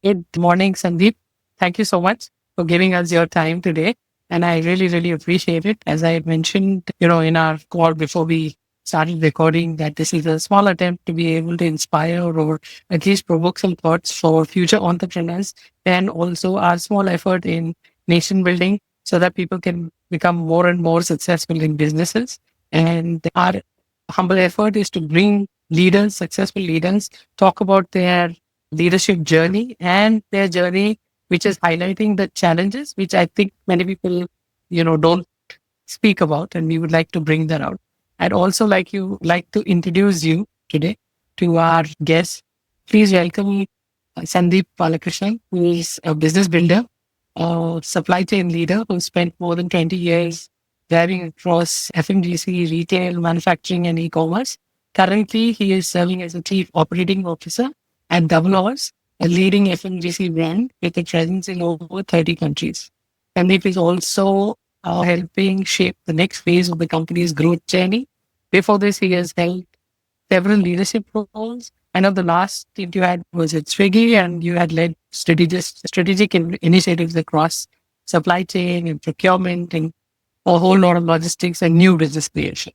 Good morning, Sandip. Thank you so much for giving us your time today. And I really, really appreciate it. As I had mentioned, in our call before we started recording, that this is a small attempt to be able to inspire or at least provoke some thoughts for future entrepreneurs and also our small effort in nation building so that people can become more and more successful in businesses. And our humble effort is to bring leaders, successful leaders, talk about their leadership journey and their journey, which is highlighting the challenges, which I think many people, don't speak about, and we would like to bring that out. I'd also like to introduce you today to our guest. Please welcome Sandip Balakrishnan, who is a business builder, a supply chain leader who spent more than 20 years driving across FMGC, retail, manufacturing, and e-commerce. Currently, he is serving as a chief operating officer at Double Hours, a leading FMGC brand with a presence in over 30 countries. Sandip is also helping shape the next phase of the company's growth journey. Before this, he has held several leadership roles. I know the last stint you had was at Swiggy, and you had led strategic initiatives across supply chain and procurement and a whole lot of logistics and new business creation.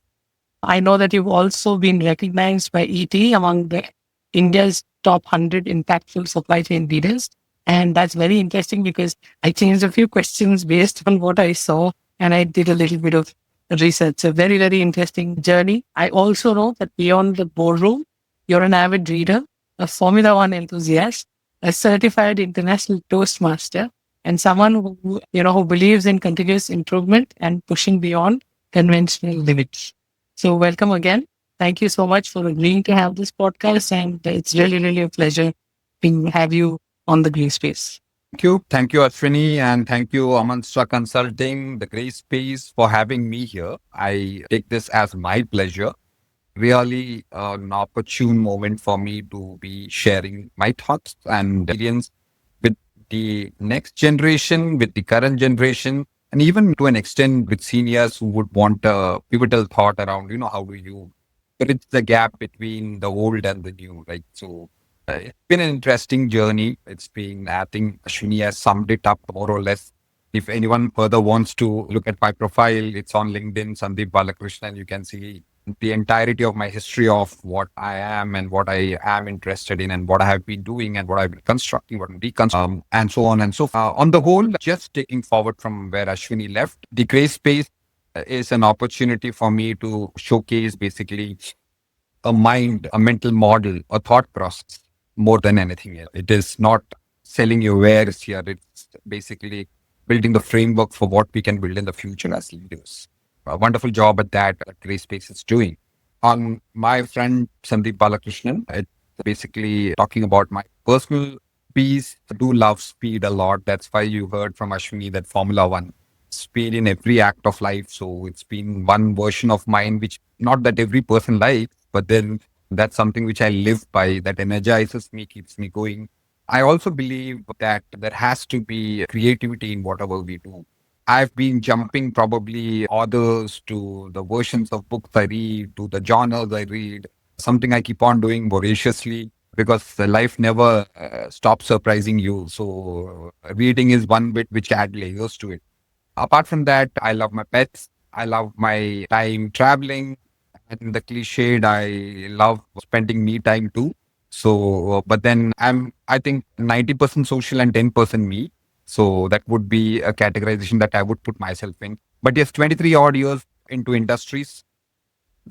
I know that you've also been recognized by ET among the India's top 100 impactful supply chain leaders. And that's very interesting because I changed a few questions based on what I saw and I did a little bit of research. A very, very interesting journey. I also know that beyond the boardroom, you're an avid reader, a Formula One enthusiast, a certified international Toastmaster, and someone who believes in continuous improvement and pushing beyond conventional limits. So welcome again. Thank you so much for agreeing to have this podcast. And it's really, really a pleasure to have you on the Green Space. Thank you. Thank you, Ashwini. And thank you, Amanstra Consulting, the Grey Space, for having me here. I take this as my pleasure. Really an opportune moment for me to be sharing my thoughts and experience with the next generation, with the current generation, and even to an extent with seniors who would want a pivotal thought around, how do you bridge the gap between the old and the new, right? So it's been an interesting journey. It's been, I think Ashwini has summed it up more or less. If anyone further wants to look at my profile, it's on LinkedIn, Sandip Balakrishnan. You can see the entirety of my history of what I am and what I am interested in and what I have been doing and what I've been constructing, what I'm deconstructing, and so on and so forth. On the whole, just taking forward from where Ashwini left, the gray space is an opportunity for me to showcase basically a mind, a mental model, a thought process more than anything else. It is not selling your wares here. It's basically building the framework for what we can build in the future as leaders. A wonderful job at that Grey Space is doing. On my friend Sandip Balakrishnan, it's basically talking about my personal piece. I do love speed a lot. That's why you heard from Ashwini that Formula One, speed in every act of life. So it's been one version of mine, which not that every person likes, but then that's something which I live by, that energizes me, keeps me going. I also believe that there has to be creativity in whatever we do. I've been jumping probably authors to the versions of books I read, to the journals I read, something I keep on doing voraciously because the life never stops surprising you. So reading is one bit which add layers to it. Apart from that, I love my pets. I love my time traveling. And the cliched, I love spending me time too. So, but then I think 90% social and 10% me. So that would be a categorization that I would put myself in. But yes, 23 odd years into industries,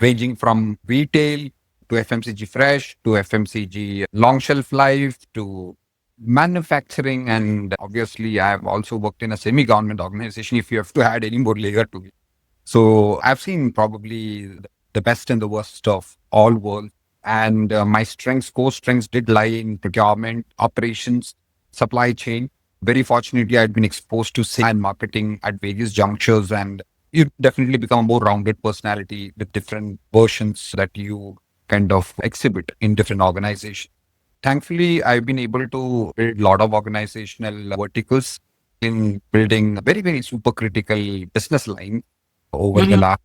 ranging from retail to FMCG fresh to FMCG long shelf life to manufacturing. And obviously, I have also worked in a semi-government organization, if you have to add any more layer to it. So I've seen probably the best and the worst of all worlds. And my core strengths did lie in procurement, operations, supply chain. Very fortunately, I'd been exposed to sales and marketing at various junctures, and you definitely become a more rounded personality with different versions that you kind of exhibit in different organizations. Thankfully, I've been able to build a lot of organizational verticals in building very, very super critical business line over the last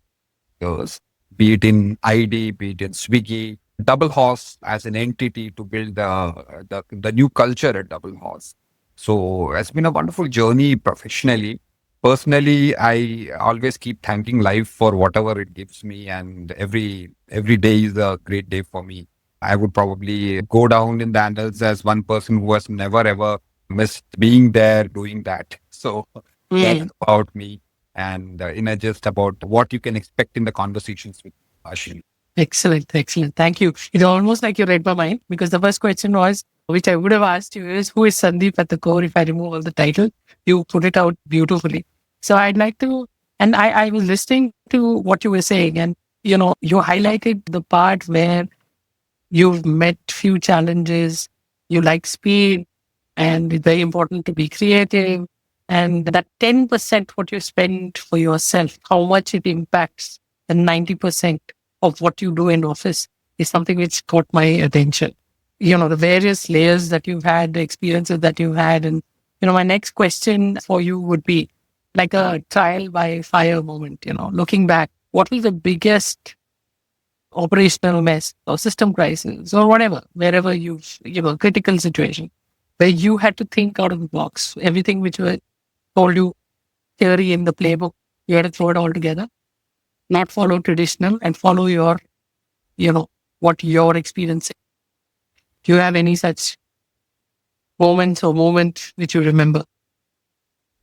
years, be it in ID, be it in Swiggy, Double Horse as an entity to build the new culture at Double Horse. So it's been a wonderful journey professionally. Personally, I always keep thanking life for whatever it gives me, and every day is a great day for me. I would probably go down in the annals as one person who has never ever missed being there doing that. So that's about me, and just about what you can expect in the conversations with Ashwin. Excellent, excellent. Thank you. It's almost like you read my mind because the first question was, which I would have asked you, is who is Sandeep at the core if I remove all the title? You put it out beautifully. So I'd like to, and I was listening to what you were saying, and you highlighted the part where you've met few challenges, you like speed, and it's very important to be creative. And that 10% what you spend for yourself, how much it impacts the 90% of what you do in office is something which caught my attention. The various layers that you've had, the experiences that you've had. And, my next question for you would be like a trial by fire moment, looking back, what was the biggest operational mess or system crisis or whatever, wherever critical situation where you had to think out of the box, everything which was told you theory in the playbook, you had to throw it all together, not follow traditional and follow your, what your experience is. Do you have any such moments or moments which you remember?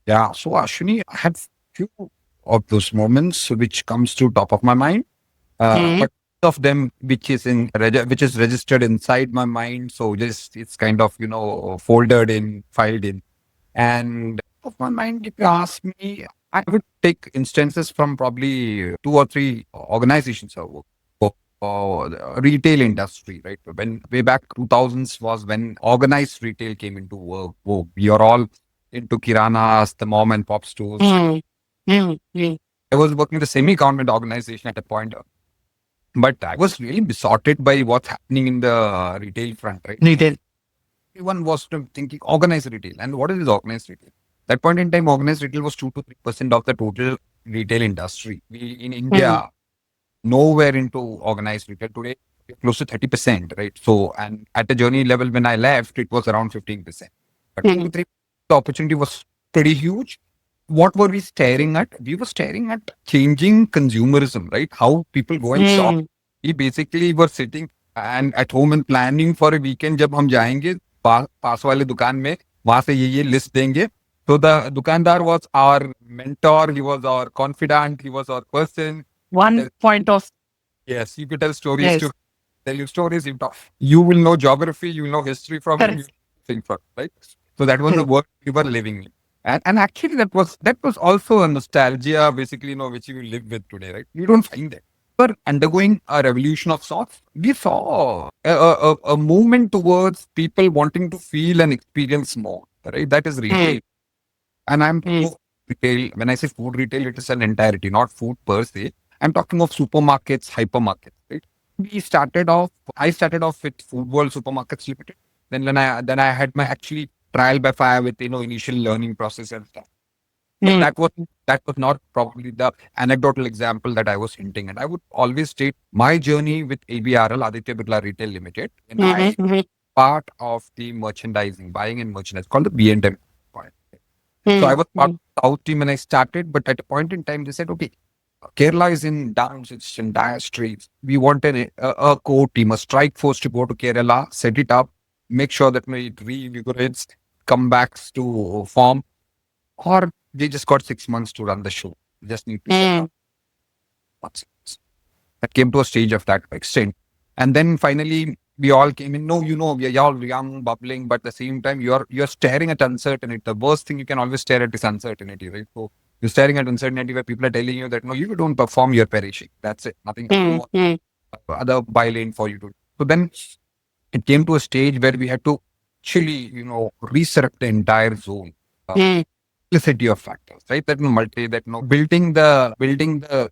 Yeah. So Ashwini, I have few of those moments which comes to top of my mind. But of them which is which is registered inside my mind. So just it's kind of folded in, filed in, and of my mind. If you ask me, I would take instances from probably two or three organizations I work for. The retail industry, right? When way back 2000s was when organized retail came into work. We are all into kiranas, the mom and pop stores. I was working with a semi-government organization at a point, but I was really besotted by what's happening in the retail front, right? Retail. Everyone was thinking organized retail. And what is organized retail? That point in time, organized retail was 2 to 3% of the total retail industry. We in India, nowhere into organized retail. Today, we're close to 30%, right? So, and at the journey level, when I left, it was around 15%. But 2 to 3, the opportunity was pretty huge. What were we staring at? We were staring at changing consumerism, right? How people go and shop. We basically were sitting and at home and planning for a weekend. जब हम जाएंगे पास वाले दुकान में वहां से ये list देंगे. So the दुकानदार was our mentor. He was our confidant. He was our person. One point of Yes, you could tell stories to tell you stories. You will know geography. You will know history from him. You think from right. So that was the work we were living in. And actually that was also a nostalgia, basically, which you live with today, right? You don't find that. We're undergoing a revolution of sorts. We saw a movement towards people wanting to feel and experience more, right? That is retail. And I'm retail. When I say food retail, it is an entirety, not food per se. I'm talking of supermarkets, hypermarkets, right? I started off with Food World Supermarkets Limited. Then I had my actually trial by fire with initial learning process and stuff. That was not probably the anecdotal example that I was hinting at. I would always state my journey with ABRL, Aditya Birla Retail Limited, and I part of the merchandising, buying and merchandise called the B&M part. So I was part of the South team when I started, but at a point in time they said, okay, Kerala is in downs, it's in dire straits. We want a core team, a strike force to go to Kerala, set it up, make sure that it reinvigorates, comebacks to form, or they just got 6 months to run the show. Just need to set up. That came to a stage of that extent. And then finally, we all came in. No, we are all young, bubbling, but at the same time, you're staring at uncertainty. The worst thing you can always stare at is uncertainty, right? So you're staring at uncertainty where people are telling you that no, you don't perform, you're perishing. That's it. Nothing other by-lane for you to do. So then it came to a stage where we had to actually, resurrect the entire zone. Multiplicity of factors, right? Building the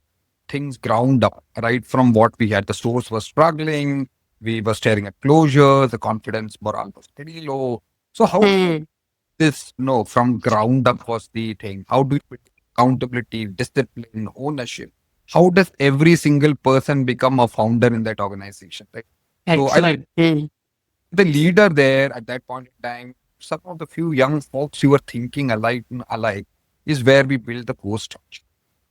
things ground up, right? From what we had, the stores were struggling. We were staring at closures. The confidence morale was pretty low. So how this from ground up was the thing. How do you build accountability, discipline, ownership? How does every single person become a founder in that organization, right? So I Excellent. Mm. the leader there at that point in time, some of the few young folks who were thinking alike is where we build the core structure.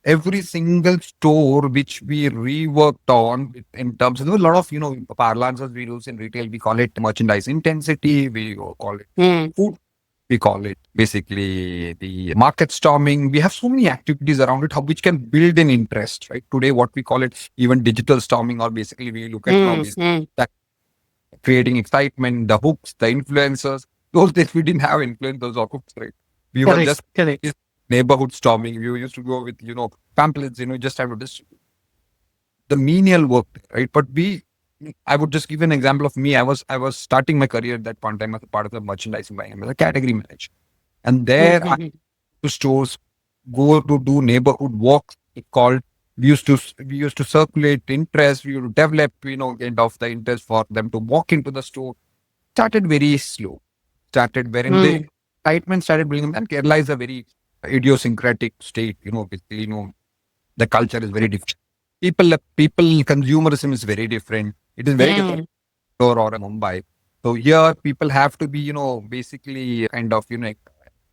Every single store which we reworked on in terms of there were a lot of parlances we use in retail. We call it merchandise intensity. We call it Mm. food. We call it basically the market storming. We have so many activities around it, which can build an interest. Right today, what we call it even digital storming, or basically we look at now Mm. Mm. that creating excitement, the hooks, the influencers. Those days we didn't have influencers or hooks, right? We were Correct. just Correct. this neighborhood storming. We used to go with, pamphlets, just have to distribute the menial work, right? But I would just give an example of me. I was starting my career at that point in time as a part of the merchandising buying. I was a category manager. And there I Mm. to stores, go to do neighborhood walks. It called we used to circulate interest. We would develop, kind of the interest for them to walk into the store. Started very slow. Started wherein the Mm. excitement started building, and Kerala is a very idiosyncratic state. The culture is very different. People consumerism is very different. It is very different Mm. or a Mumbai. So here people have to be, basically kind of,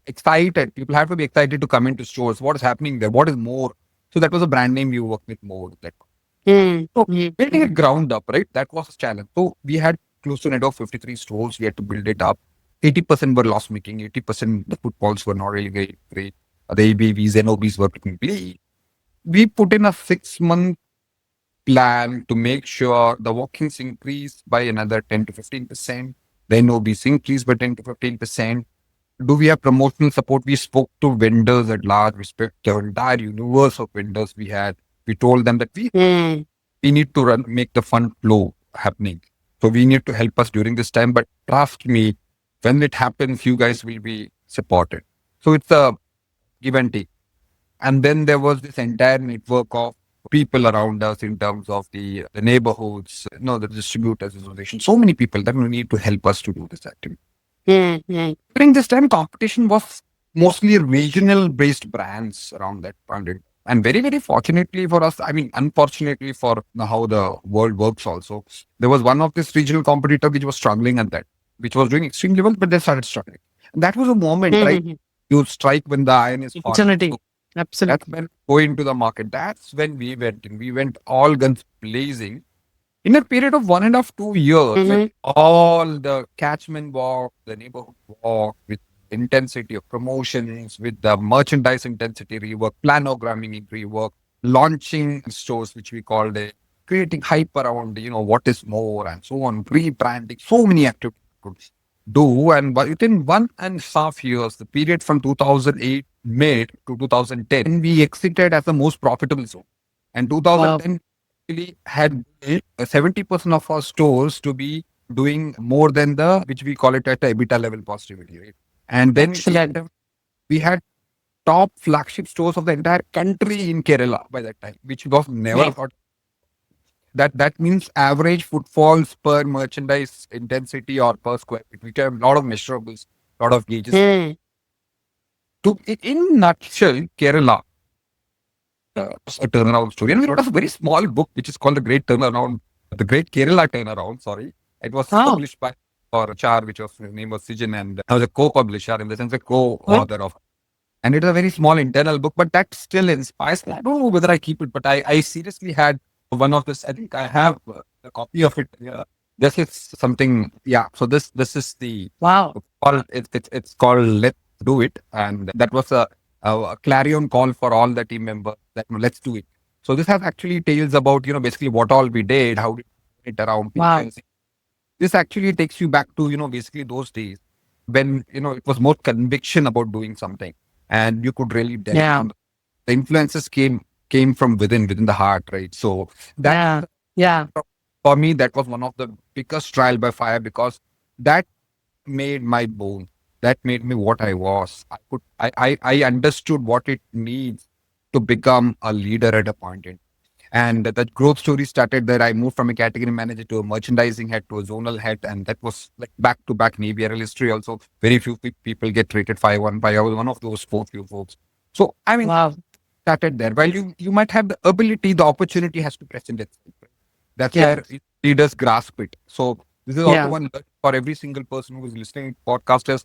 excited. People have to be excited to come into stores. What is happening there? What is more? So that was a brand name you work with more. Mm. So Mm. building it ground up, right? That was a challenge. So we had close to net of 53 stores. We had to build it up. 80% were loss making. 80% the footfalls were not really great. The ABVs and OBs were technically. We put in a 6-month plan to make sure the walk-ins increase by another 10 to 15%. The NOBs increase by 10 to 15%. Do we have promotional support? We spoke to vendors at large. We spoke to the entire universe of vendors we had. We told them that Mm. we need to make the fund flow happening. So we need to help us during this time. But trust me, when it happens, you guys will be supported. So it's a give and take. And then there was this entire network of people around us in terms of the neighborhoods, the distributors association, so many people that we need to help us to do this activity. Mm. Mm. During this time, competition was mostly regional based brands around that point. And very, very fortunately for us, I mean, unfortunately for how the world works also, there was one of this regional competitor which was struggling at that, which was doing extremely well, but they started struggling. And that was a moment, right? Mm. You strike when the iron is hot. Opportunity. So that's Absolutely. when go into the market. That's when we went in. We went all guns blazing in a period of 1.5 2 years, when Mm. all the catchment walk, the neighborhood walk, with intensity of promotions, with the merchandise intensity rework, planogramming rework, launching stores, which we called it, creating hype around, what is more and so on, rebranding, so many activities we could do. And within 1.5 years, the period from 2008 mid to 2010, we exited as the most profitable zone. And Wow. 2010 actually had built 70% of our stores to be doing more than the, which we call it at the EBITDA level positivity, right? And then Excellent. we had top flagship stores of the entire country in Kerala by that time, which was never Wow. thought. That means average footfalls per merchandise intensity or per square feet. We have a lot of measurables, a lot of gauges. Mm. In nutshell, Kerala a turnaround story. And we wrote a very small book, which is called The Great Kerala Turnaround. Sorry. It was Oh, published by or Char, which was his name was Sijan, and I was a co-publisher in the sense a good. co-author of. And it is a very small internal book, but that still inspires me. I don't know whether I keep it, but I seriously had one of this. I think I have a copy of it. Yeah. This is something. Yeah. So this is the Wow. it's called Let's Do It, and that was a clarion call for all the team members that let's do it. So this has actually tales about basically what all we did, how did we it around Wow. influencing. This actually takes you back to basically those days when it was more conviction about doing something, and you could really deliver Yeah. on the influences came from within the heart, right? So that Yeah. Yeah. for me that was one of the biggest trial by fire, because that made my bone. That made me what I was. I understood what it needs to become a leader at a point in. And that growth story started there. I moved from a category manager to a merchandising head to a zonal head, and that was like back to back in ABRL history. Also, very few people get rated 5-1. I was one of those few folks. So I mean, Wow. started there. While you might have the ability, the opportunity has to present itself. That's Yeah. where it leaders grasp it. So this is also Yeah. one learning for every single person who is listening to podcast is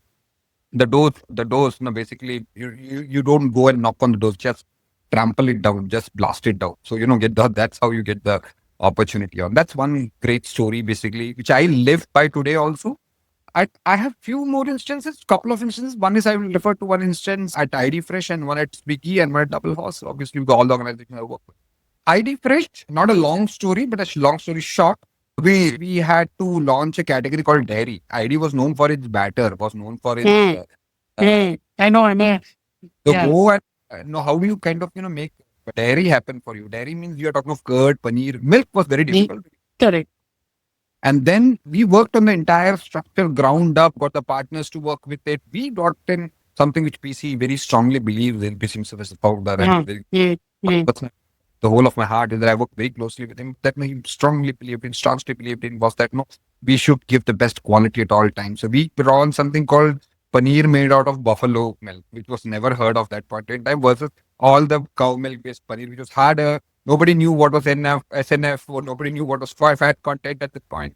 the doors, basically you don't go and knock on the doors, just trample it down, just blast it down. So, that's how you get the opportunity on. That's one great story, basically, which I live by today also. I have few more instances, couple of instances. One is I will refer to one instance at ID Fresh and one at Swiggy and one at Double Horse. Obviously, with all the organizations I work with. ID Fresh, not a long story, but a long story short. We had to launch a category called dairy. ID was known for its batter, was known for its Mm. I know. I know. so Yeah. go and know how do you kind of make dairy happen for you. Dairy means you are talking of curd, paneer, milk was very The- difficult. Correct. And then we worked on the entire structure, ground up, got the partners to work with it. We brought in something which PC very strongly believes in. PC himself as a founder and Yeah. very Yeah. Yeah. the whole of my heart is that I work very closely with him. That he strongly believed in was that no, we should give the best quality at all times. So we brought on something called paneer made out of buffalo milk, which was never heard of that point in time, versus all the cow milk based paneer, which was harder. Nobody knew what was NF, SNF, or nobody knew what was fat content at that point.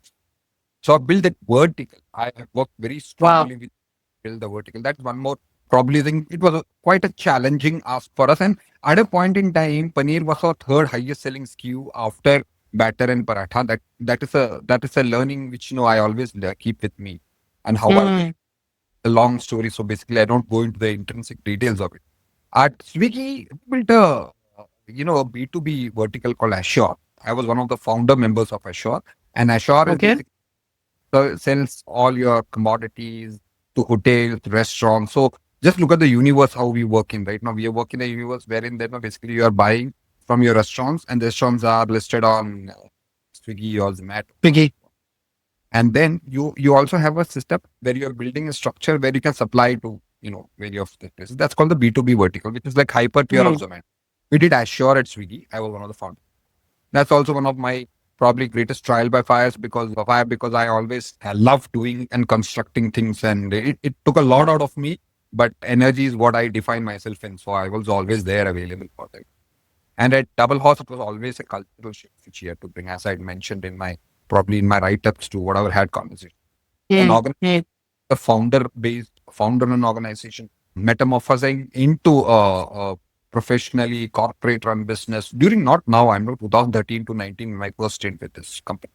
So I built that vertical. I have worked very Wow. strongly with build the vertical. That's one more probably thing. It was quite a challenging ask for us. And at a point in time, paneer was our third highest selling SKU after batter and paratha. That is a learning which I always keep with me, and how I built Mm. a long story. So basically, I don't go into the intrinsic details of it. At Swiggy, we built a B2B vertical called Assure. I was one of the founder members of Assure, and Assure is Okay. basically sells all your commodities to hotels, restaurants. So just look at the universe how we work in right now. We are working in a universe wherein basically you are buying from your restaurants, and the restaurants are listed on Swiggy or Zomato. Biggie. And then you also have a system where you are building a structure where you can supply to various of the places. That's called the B2B vertical, which is like hyper tier of Mm. Zomato. We did Assure at Swiggy. I was one of the founders. That's also one of my probably greatest trial by fires because I always love doing and constructing things, and it took a lot out of me. But energy is what I define myself in, so I was always there available for them. And at Double Horse, it was always a cultural shift which you had to bring, as I had mentioned in my probably in my write-ups to whatever had conversation. An Mm. organ, Mm. a founder and organization, metamorphosing into a professionally corporate run business during not now, I'm not 2013 to 19, my first stint with this company.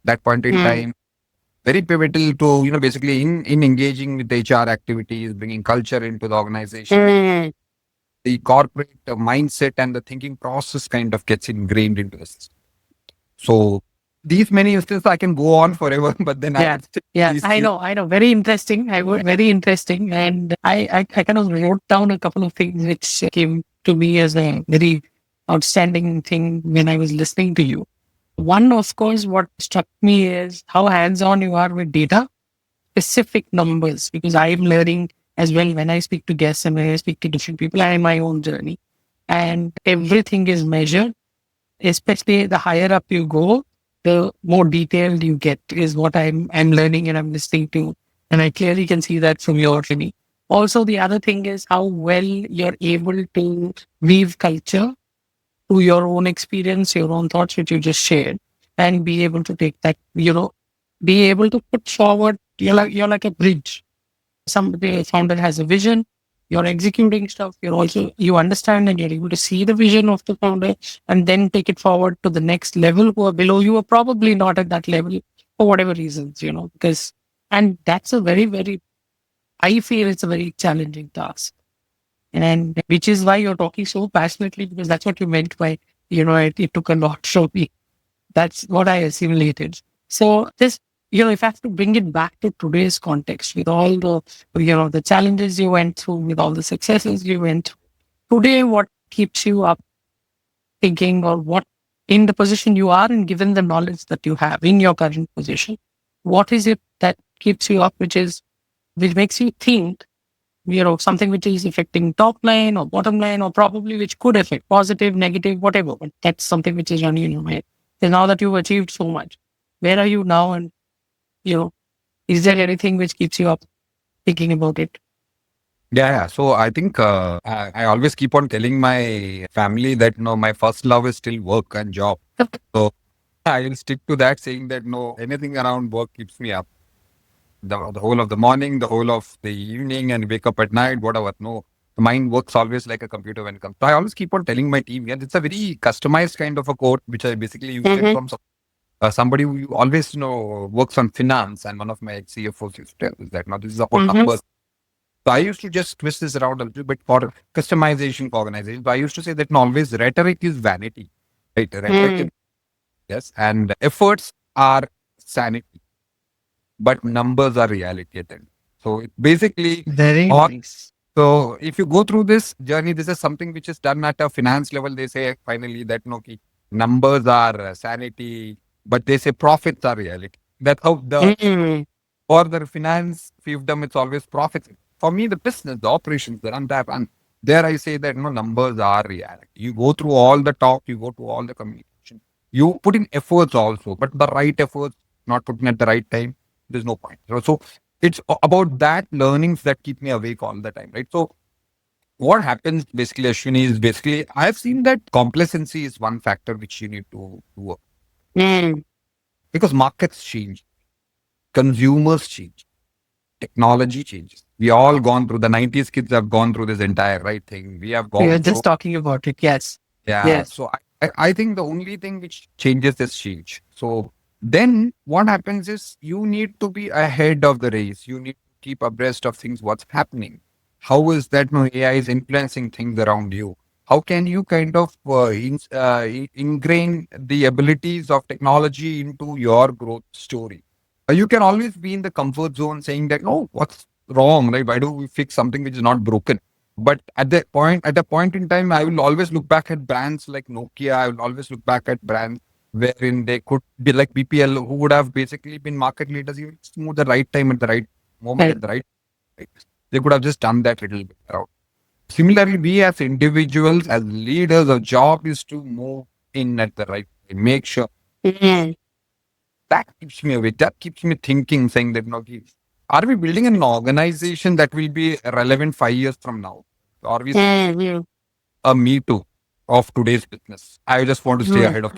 That point in Mm. time, very pivotal to, basically in engaging with HR activities, bringing culture into the organization. Mm. The corporate mindset and the thinking process kind of gets ingrained into the system. So these many instances I can go on forever, but then I Yeah. would say Yeah. these I few. know. I know. Very interesting. Very interesting. And I kind of wrote down a couple of things which came to me as a very outstanding thing when I was listening to you. One, of course, what struck me is how hands on you are with data, specific numbers, because I'm learning as well when I speak to guests and when I speak to different people. I am my own journey. And everything is measured, especially the higher up you go, the more detailed you get, is what I'm learning and I'm listening to. And I clearly can see that from your journey. Also, the other thing is how well you're able to weave culture to your own experience, your own thoughts, which you just shared, and be able to take that, be able to put forward. You're like a bridge. Somebody founder has a vision. You're executing stuff. You understand and you're able to see the vision of the founder and then take it forward to the next level who are below you are probably not at that level for whatever reasons, because, and that's a very, very, I feel it's a very challenging task. And which is why you're talking so passionately, because that's what you meant by, it took a lot from me. That's what I assimilated. So this, if I have to bring it back to today's context with all the challenges you went through, with all the successes you went through, today, what keeps you up thinking, or what in the position you are and given the knowledge that you have in your current position, what is it that keeps you up, which makes you think, something which is affecting top line or bottom line, or probably which could affect positive, negative, whatever. But that's something which is running in your head. And now that you've achieved so much, where are you now? And, you know, is there anything which keeps you up thinking about it? Yeah. So I think I always keep on telling my family that my first love is still work and job. So I will stick to that, saying that no, anything around work keeps me up. The whole of the morning, the whole of the evening, and wake up at night, whatever. No, the mind works always like a computer when it comes. So I always keep on telling my team, and it's a very customized kind of a quote, which I basically used it Mm-hmm. from somebody who always works on finance, and one of my CFOs used to tell us that now this is about Mm-hmm. numbers. So I used to just twist this around a little bit for customization for organizations. So I used to say that no, always rhetoric is vanity, right? Rhetoric is Mm. yes, and efforts are sanity, but numbers are reality at the end. So it basically, Very or nice. so if you go through this journey, this is something which is done at a finance level. They say finally that no, ki, numbers are sanity, but they say profits are reality. That's how the Mm. for the finance fiefdom, it's always profits. For me, the business, the operations, the run that and there I say that no numbers are reality. You go through all the talk, you go through all the communication, you put in efforts also, but the right efforts not put in at the right time, there's no point. So it's about that learnings that keep me awake all the time, right? So what happens basically, Ashwini, is basically I've seen that complacency is one factor which you need to work Mm. because markets change, consumers change, technology changes. We all gone through the 90s kids have gone through this entire right thing. We have We are gone through just talking about it. Yes. yeah. Yes. So I think the only thing which changes is change. So then what happens is you need to be ahead of the race. You need to keep abreast of things, what's happening. How is that no AI is influencing things around you? How can you kind of ingrain the abilities of technology into your growth story? You can always be in the comfort zone saying that, no, what's wrong, right? Why do we fix something which is not broken? But at a point in time, I will always look back at brands like Nokia. I will always look back at brands wherein they could be like BPL, who would have basically been market leaders. You just move the right time at the right moment Right. at the right place. They could have just done that little bit around. Similarly, we as individuals, as leaders, our job is to move in at the right time. Make sure Mm. that keeps me awake. That keeps me thinking, saying that, no, okay, are we building an organization that will be relevant 5 years from now? Or are we Mm. a me too of today's business? I just want to stay Mm. ahead of.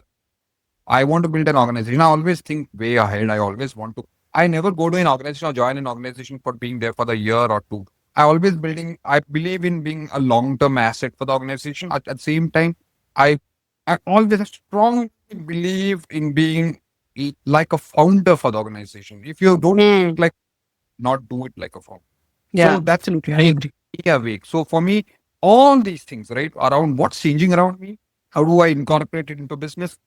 I want to build an organization. I always think way ahead. I always want to. I never go to an organization or join an organization for being there for the year or two. I always building. I believe in being a long-term asset for the organization. At the same time, I I always strongly believe in being like a founder for the organization. If you don't Mm. like, not do it like a founder. Yeah. So that's Absolutely. I agree. stay awake. So for me, all these things, right, around what's changing around me, how do I incorporate it into business?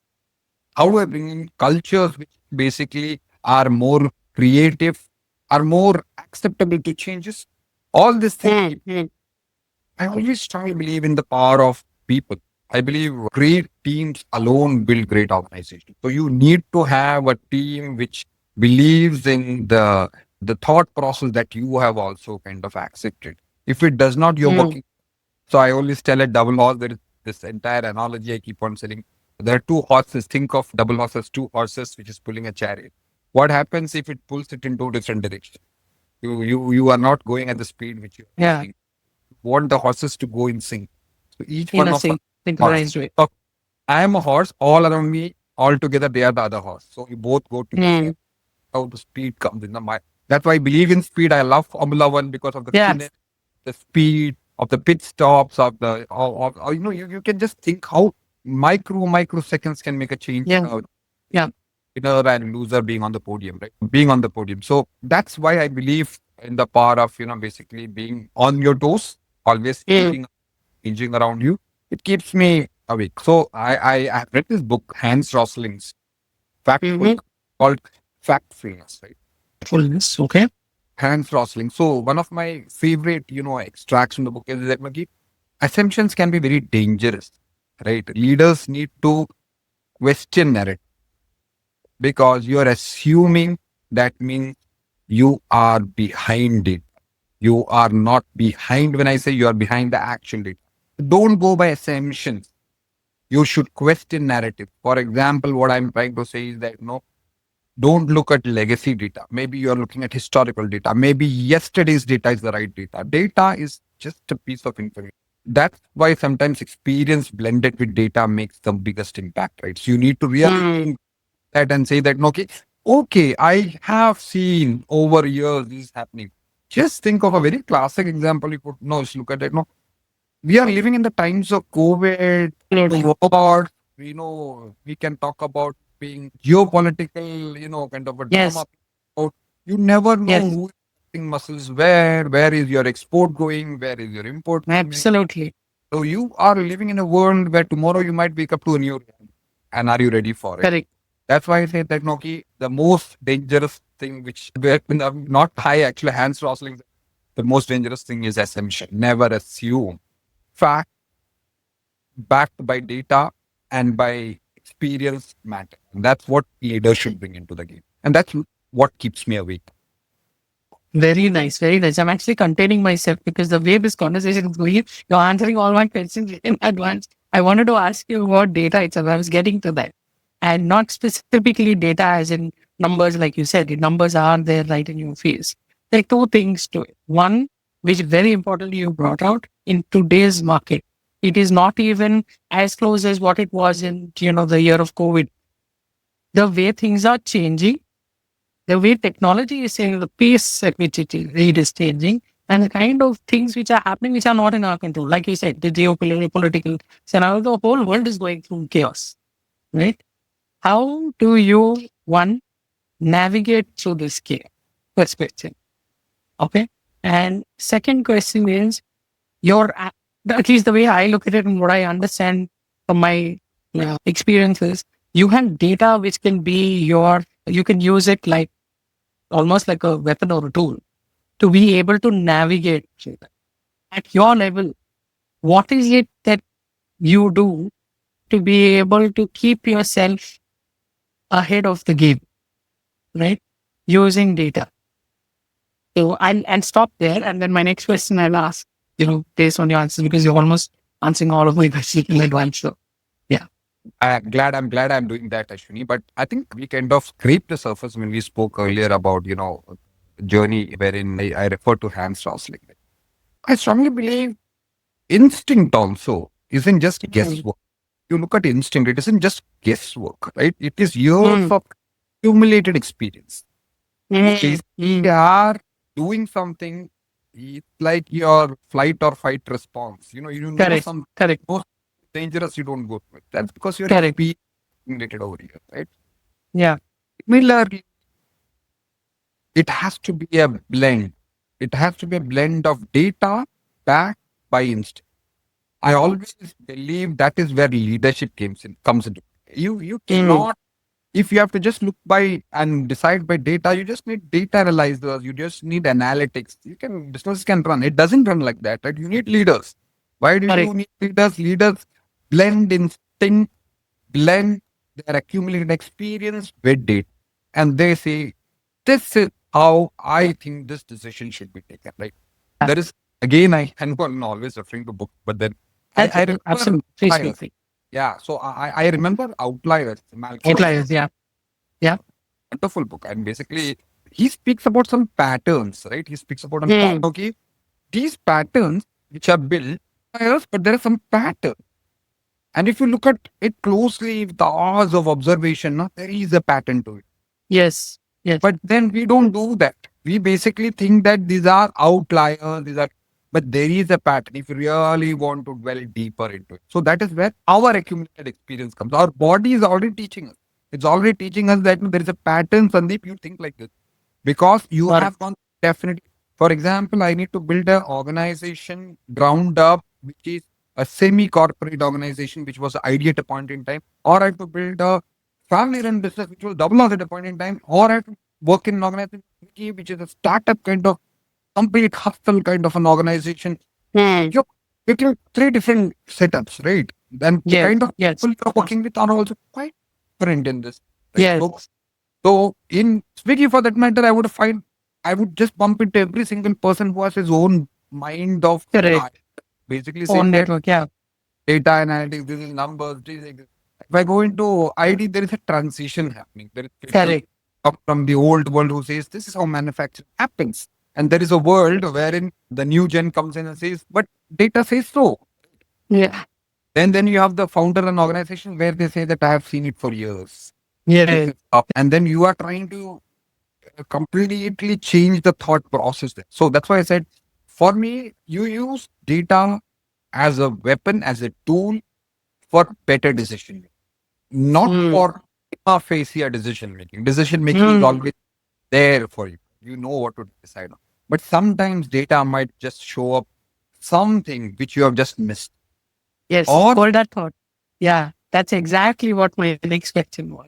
How do I bring in cultures which basically are more creative, are more acceptable to changes? All these things Mm. keep. Mm. I always strongly believe in the power of people. I believe great teams alone build great organizations. So you need to have a team which believes in the thought process that you have also kind of accepted. If it does not, you're Mm. working. So I always tell a double horse. There is this entire analogy I keep on selling. There are two horses. Think of double horses, two horses, which is pulling a chariot. What happens if it pulls it in two different directions? You are not going at the speed which you are Yeah. going. You want the horses to go in sync. So each In one a of us horse. synchronized way. So I am a horse. All around me, all together, they are the other horse. So we both go together. Mm. How the speed comes in the mind. That's why I believe in speed. I love Formula One because of the Yeah. the speed of the pit stops of the you can just think how microseconds can make a change Yeah. Yeah. winner and loser being on the podium, right? Being on the podium. So that's why I believe in the power of basically being on your toes, always Mm. changing around you. It keeps me awake. So I have read this book, Hans Rosling's Factful, Mm-hmm. called Factfulness, right? Fullness. Okay. Hans Rosling. So one of my favorite, extracts from the book is that Maki, assumptions can be very dangerous, right? Leaders need to question narrative because you are assuming that means you are behind it. You are not behind when I say you are behind the action date. Don't go by assumptions. You should question narrative. For example, what I'm trying to say is that no, don't look at legacy data. Maybe you're looking at historical data. Maybe yesterday's data is the right data. Data is just a piece of information. That's why sometimes experience blended with data makes the biggest impact, right? So you need to really Mm. think. that and say that, okay, okay, I have seen over years this is happening. Just think of a very classic example. You could no look at it. No, we are living in the times of COVID, war. We know we can talk about being geopolitical, kind of a Yes. drama. About you never know Yes. who is putting muscles where is your export going, where is your import coming. Absolutely. So you are living in a world where tomorrow you might wake up to a new reality. And are you ready for it? Correct. That's why I say that Noki, the most dangerous thing, which where not high actually hands rustling, the most dangerous thing is assumption. Never assume. Fact backed by data and by experience matter. And that's what leaders should bring into the game. And that's what keeps me awake. Very nice. Very nice. I'm actually containing myself because the way this conversation is going, you're answering all my questions in advance. I wanted to ask you about data itself. I was getting to that. And not specifically data as in numbers, like you said. The numbers are there right in your face. There are two things to it. One, which very importantly you brought out in today's market. It is not even as close as what it was in, the year of COVID. The way things are changing, the way technology is changing, the pace at which it is changing, and the kind of things which are happening, which are not in our control. Like you said, the geopolitical scenario, the whole world is going through chaos, right? How do you, one, navigate through this chaos? Perspective. Okay. And second question is at least the way I look at it and what I understand from my experiences, you have data which can be you can use it like almost like a weapon or a tool to be able to navigate through that. At your level, what is it that you do to be able to keep yourself ahead of the game, right? Using data. So and stop there. And then my next question I'll ask, based on your answers, because you're almost answering all of my questions in advance. So yeah. I'm glad I'm doing that, Ashwini. But I think we kind of scraped the surface when we spoke earlier about, journey wherein I refer to hands rustling. I strongly believe instinct also isn't just Mm, guesswork. You look at instinct, it isn't just guesswork, right? It is years mm, of accumulated experience. You mm, basically are doing something. It's like your flight or fight response. You know correct. some Correct. most dangerous, you don't go to it. That's because you're Correct. accumulated over here, right? Yeah. Similarly, it has to be a blend. It has to be a blend of data backed by instinct. I always believe that is where leadership comes into. You Mm, cannot, if you have to just look by and decide by data, you just need data analyzers, you just need analytics. Business can run. It doesn't run like that, right? You need leaders. Why do correct. you need leaders? Leaders blend instinct, blend their accumulated experience with data. And they say, this is how I think this decision should be taken, right? Yeah. There is, again, and I'm always referring to books, but then I remember Absolutely. Please feel outliers. free. Yeah, so I remember outliers, Malcolm. Outliers. Yeah. Yeah. Wonderful book. And basically, he speaks about some patterns, right? He speaks about a pattern. Mm, Okay, these patterns which are built by us, but there are some pattern. And if you look at it closely with the hours of observation, no, there is a pattern to it. yes. Yes. But then we don't do that. We basically think that these are outliers, but there is a pattern if you really want to dwell deeper into it. So that is where our accumulated experience comes. Our body is already teaching us. It's already teaching us that there is a pattern, Sandeep, you think like this. Because you Got it. have gone definitely. For example, I need to build an organization ground up, which is a semi-corporate organization, which was the idea at a point in time, or I have to build a family-run business, which will double us at a point in time, or I have to work in an organization, which is a startup kind of complete hustle kind of an organization. Mm, You're picking three different setups, right? Then the yes. kind of Yes. people you're working with are also quite different in this, right? Yes. So in Swiggy, for that matter, I would just bump into every single person who has his own mind of, Correct. basically Own saying that network. Yeah. data analytics, this is numbers, this is. If I go into ID, there is a transition happening. There is people Correct. up from the old world who says this is how manufacturing happens. And there is a world wherein the new gen comes in and says, but data says so. Yeah. Then you have the founder and organization where they say that I have seen it for years. Yeah. And then you are trying to completely change the thought process there. So that's why I said, for me, you use data as a weapon, as a tool for better decision making, not Mm. for prima facie decision making. Decision making is Mm. always there for you. You know what to decide on. But sometimes data might just show up something which you have just missed. Yes. Or Hold that thought. Yeah. That's exactly what my next question was.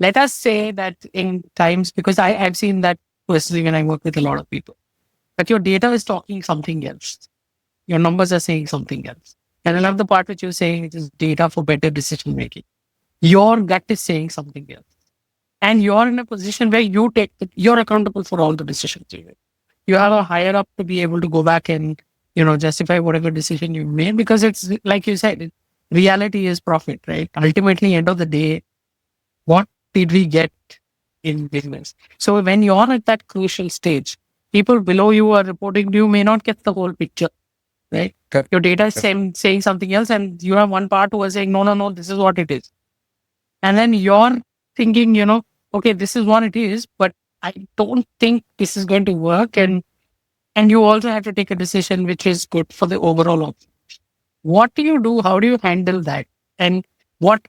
Let us say that in times, because I've seen that personally when I work with a lot of people, that your data is talking something else. Your numbers are saying something else. And I love the part which you're saying, it is data for better decision making. Your gut is saying something else. And you're in a position where you're accountable for all the decisions you make. You have a higher up to be able to go back and, justify whatever decision you made, because it's like you said, reality is profit, right? Ultimately, end of the day, what did we get in business? So when you're at that crucial stage, people below you are reporting to you may not get the whole picture, right? correct. Your data is saying something else, and you have one part who is saying, no, no, no, this is what it is. And then you're thinking, okay, this is what it is, but I don't think this is going to work. And you also have to take a decision which is good for the overall option. What do you do? How do you handle that? And what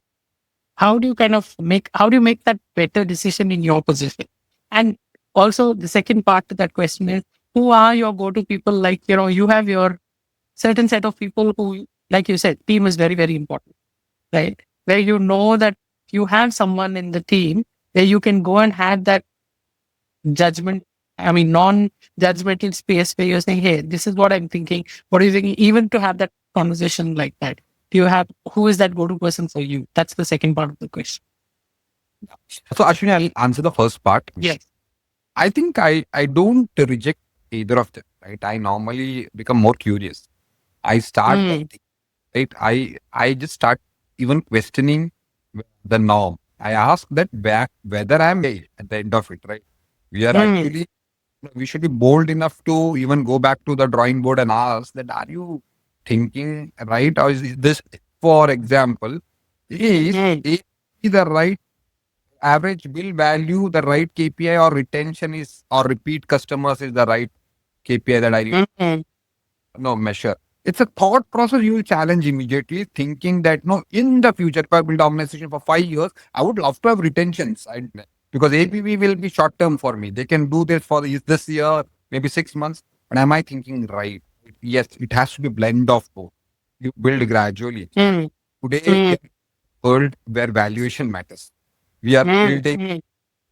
how do you make that better decision in your position? And also the second part to that question is, who are your go-to people? Like, you have your certain set of people who, like you said, team is very, very important, right? Where you know that you have someone in the team where you can go and have that judgment, I mean, non-judgmental space where you're saying, hey, this is what I'm thinking. What are you thinking? Even to have that conversation like that. Who is that go-to person for you? That's the second part of the question. So Ashwini, I'll answer the first part. Yes. I think I don't reject either of them, right? I normally become more curious. I start, Mm, right? I just start even questioning the norm. I ask that back whether I'm right at the end of it, right? We are mm, actually, we should be bold enough to even go back to the drawing board and ask that, are you thinking right? Or is this, for example, is mm, A the right average bill value, the right KPI, or retention is, or repeat customers is the right KPI that I mm, no measure. It's a thought process you will challenge immediately, thinking that no, in the future, if I build an organization for 5 years, I would love to have retentions. Because ABV will be short term for me. They can do this for this year, maybe 6 months. But am I thinking right? Yes, it has to be blend of both. You build gradually. mm, Today, we mm, are in a world where valuation matters. We are mm, building, mm.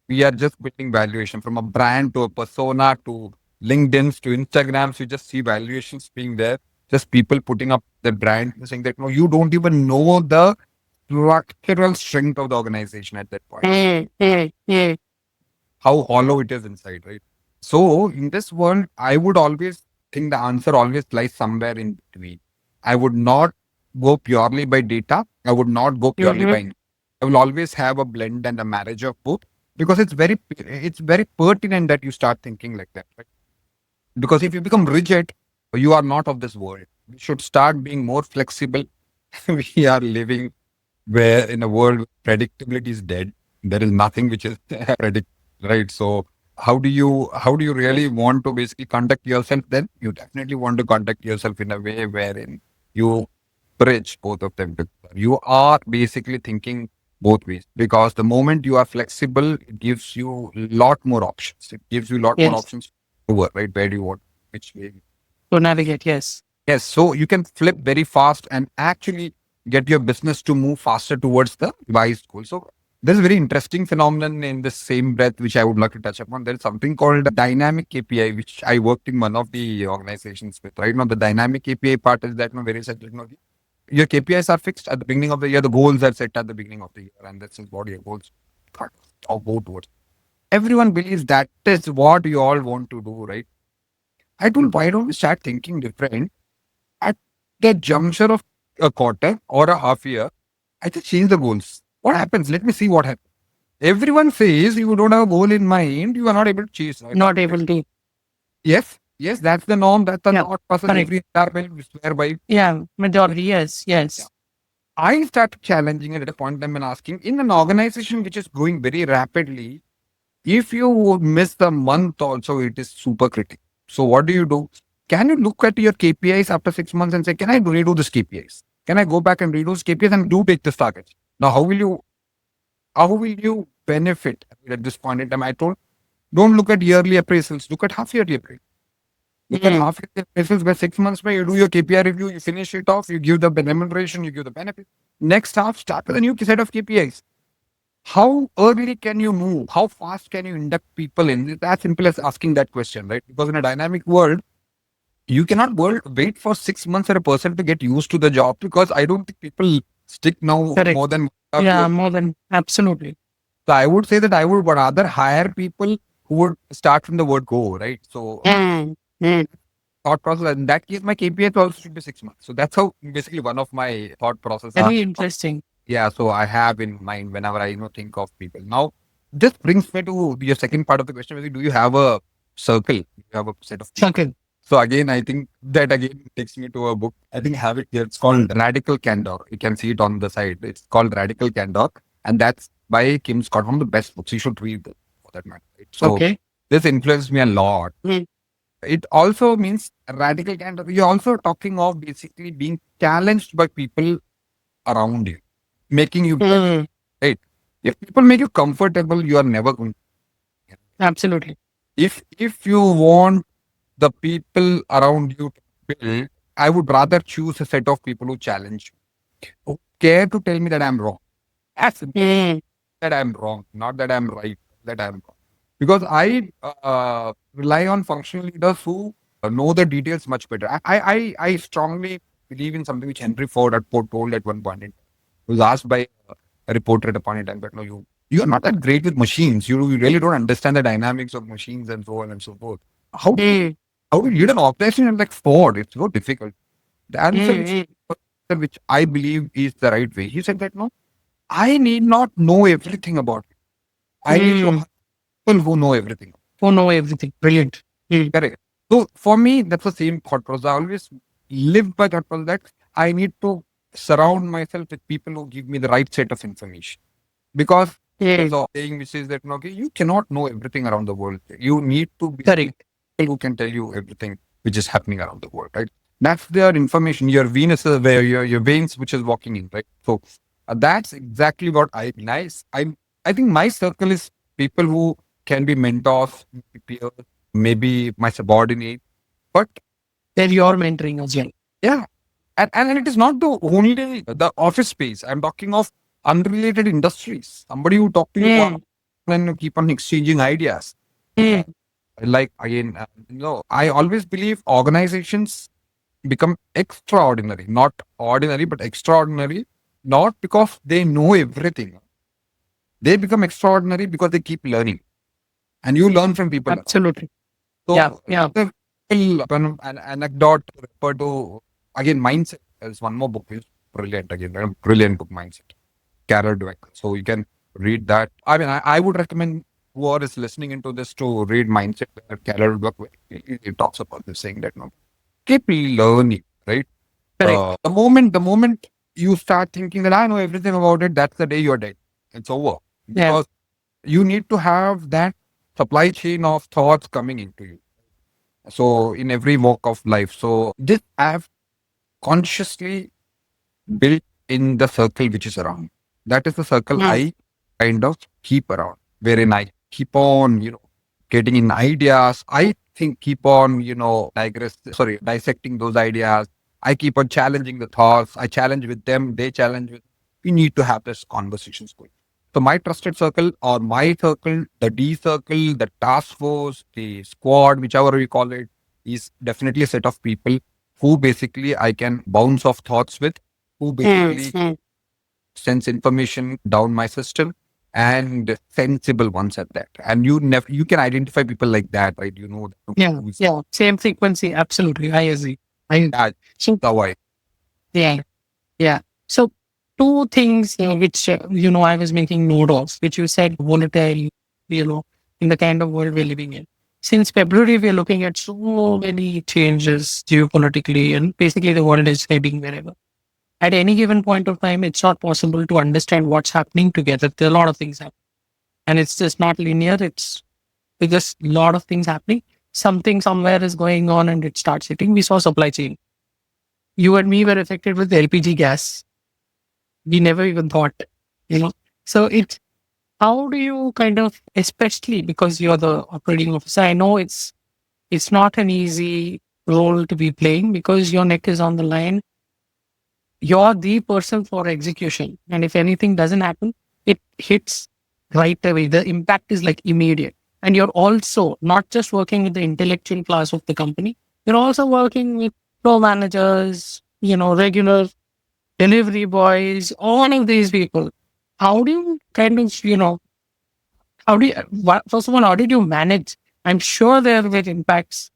we are just building valuation from a brand to a persona to LinkedIn's to Instagrams. You just see valuations being there. Just people putting up the brand saying that no, you don't even know the structural strength of the organization at that point. Mm, mm, mm. How hollow it is inside, right? So in this world, I would always think the answer always lies somewhere in between. I would not go purely by data. I would not go purely Mhm. by. I will always have a blend and a marriage of both because it's very pertinent that you start thinking like that, right? Because if you become rigid, you are not of this world. We should start being more flexible. We are living where in a world where predictability is dead. There is nothing which is predict, right? So how do you really want to basically conduct yourself then? You definitely want to conduct yourself in a way wherein you bridge both of them together. You are basically thinking both ways because the moment you are flexible, it gives you a lot more options. It gives you a lot more Yes. options over, right? Where do you want, which way. To navigate. Yes. Yes, so you can flip very fast and actually get your business to move faster towards the revised goal. So there's a very interesting phenomenon in the same breath, which I would like to touch upon. There's something called dynamic KPI, which I worked in one of the organizations with. Right now, the dynamic KPI part is that very essential. Your KPIs are fixed at the beginning of the year. The goals are set at the beginning of the year, and this is what your goals are or go towards. Everyone believes that is what you all want to do, right? I told, why don't we start thinking different? At the juncture of a quarter or a half year, I just change the goals. What happens? Let me see what happens. Everyone says you don't have a goal in mind, you are not able to chase. Right? Not able to. Yes, yes, that's the norm. That's the Yeah. thought process Correct. every entire will swear by. Yeah. Majority. Yes. Yeah. Yes. I started challenging it at a point in time and asking, in an organization which is growing very rapidly, if you would miss the month also, it is super critical. So what do you do? Can you look at your KPIs after 6 months and say, can I redo this KPIs? Can I go back and redo this KPIs and do take this target? Now, how will you benefit at this point in time? I told, don't look at yearly appraisals, look at half yearly appraisals. Look at half yearly appraisals by 6 months, where you do your KPI review, you finish it off, you give the remuneration, you give the benefit. Next half, start with a new set of KPIs. How early can you move? How fast can you induct people in? It's as simple as asking that question, right? Because in a dynamic world, you cannot wait for 6 months for a person to get used to the job, because I don't think people stick now Correct. more than 1.5 years. Yeah, more than absolutely. So I would say that I would rather hire people who would start from the word go, right? So Mm, mm. thought process, in that case, my KPIs also should be 6 months. So that's how basically one of my thought process. Very interesting. Yeah, so I have in mind whenever I think of people. Now, this brings me to your second part of the question. Do you have a circle? Do you have a set of people? Circle. So again, I think that again takes me to a book. I think I have it here. It's called Radical Candor. You can see it on the side. It's called Radical Candor, and that's by Kim Scott, one of the best books. You should read it for that matter. Right? So Okay. this influenced me a lot. Mm. It also means radical candor. You're also talking of basically being challenged by people around you, making you Mm. right. If people make you comfortable, you are never going. Absolutely. If you want the people around you to build, I would rather choose a set of people who challenge you, who care to tell me that I'm wrong. As simple Mm. that I'm wrong, not that I'm right, that I'm wrong. Because I rely on functional leaders who know the details much better. I strongly believe in something which Henry Ford had told at one point. He was asked by a reporter at a point in time, but no, you are not that great with machines. You really don't understand the dynamics of machines and so on and so forth. How do you, Mm. how do you lead an operation like Ford? It's so difficult. The answer Mm. which I believe is the right way. He said that no, I need not know everything about it. I need to Mm. have people who know everything. Oh, know everything. Brilliant. Mm. Correct. So for me, that's the same thought process. I always live by that process that I need to surround myself with people who give me the right set of information. Because there's Mm. a saying which says that okay, you cannot know everything around the world. You need to be Correct. people who can tell you everything which is happening around the world, right? That's their information. Your Venus is where your veins which is walking in, right? So that's exactly what I think my circle is people who can be mentors, peers, maybe my subordinate. But They're your mentoring as well. yeah, and it is not the only the office space. I'm talking of unrelated industries. Somebody who talk to you Mm. and you keep on exchanging ideas. Mm. Like again, I always believe organizations become extraordinary, not ordinary, but extraordinary, not because they know everything. They become extraordinary because they keep learning, and you learn from people. Absolutely. Yeah. So, Yeah. an anecdote refer to again mindset. There's one more book is brilliant again, a brilliant book, Mindset. Carol Dweck. So you can read that. I mean, I would recommend whoever is listening into this to read Mindset. Carol Dweck. He talks about this, saying that no, keep learning, right? Correct. The moment you start thinking that I know everything about it, that's the day you're dead. It's over Yeah. because you need to have that supply chain of thoughts coming into you. So in every walk of life. So this I have consciously built in the circle which is around. That is the circle Mm. I kind of keep around, wherein I keep on, getting in ideas. I think keep on, dissecting those ideas. I keep on challenging the thoughts. I challenge with them. They challenge with. We need to have this conversations going. So my trusted circle or my circle, the D circle, the task force, the squad, whichever we call it, is definitely a set of people who basically I can bounce off thoughts with, who Mm. basically Mm. sends information down my system and sensible ones at that. And you can identify people like that, right? You know Yeah. who's Yeah. Same frequency. Absolutely. I agree. I yeah, so the why. yeah. Yeah. So two things which I was making note of, which you said volatile, in the kind of world we're living in. Since February, we're looking at so many changes geopolitically, and basically the world is heading wherever. At any given point of time, it's not possible to understand what's happening together. There are a lot of things happening. And it's just not linear. It's just a lot of things happening. Something somewhere is going on and it starts hitting. We saw supply chain. You and me were affected with LPG gas. We never even thought, you know. So it's how do you kind of, especially because you're the operating officer, I know it's not an easy role to be playing because your neck is on the line. You're the person for execution. And if anything doesn't happen, it hits right away. The impact is like immediate. And you're also not just working with the intellectual class of the company, you're also working with floor managers, regular delivery boys, all of these people. How do you kind of, first of all, how did you manage? I'm sure there were impacts.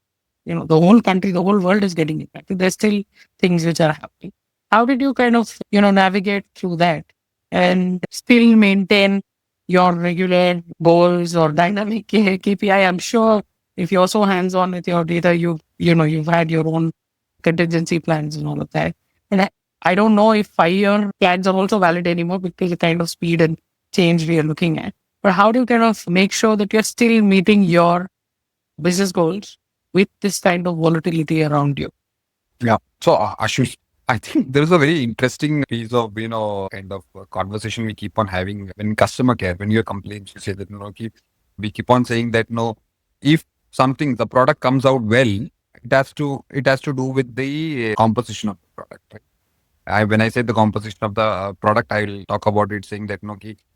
The whole country, the whole world is getting impacted. There's still things which are happening. How did you kind of, navigate through that and still maintain your regular goals or dynamic KPI? I'm sure if you're so hands on with your data, you've had your own contingency plans and all of that. And I don't know if 5-year plans are also valid anymore because the kind of speed and change we are looking at. But how do you kind of make sure that you're still meeting your business goals with this kind of volatility around you? Yeah. So, Ashish, I think there is a very interesting piece of, kind of conversation we keep on having when customer care, when you complain, you say that, we keep on saying that, if the product comes out well, it has to do with the composition of the product. Right? When I say the composition of the product, I'll talk about it saying that,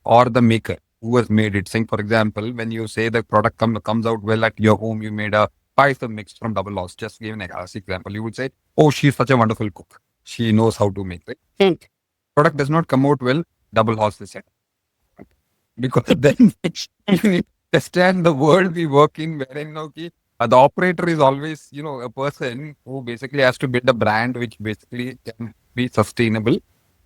or the maker who has made it. Saying, for example, when you say the product comes out well at your home, you made a Python mix from double loss. Just give an example. You would say, oh, she's such a wonderful cook. She knows how to make it. Think. Product does not come out well, double horse is set. Because then you understand the world we work in, wherein the operator is always, a person who basically has to build a brand which basically can be sustainable.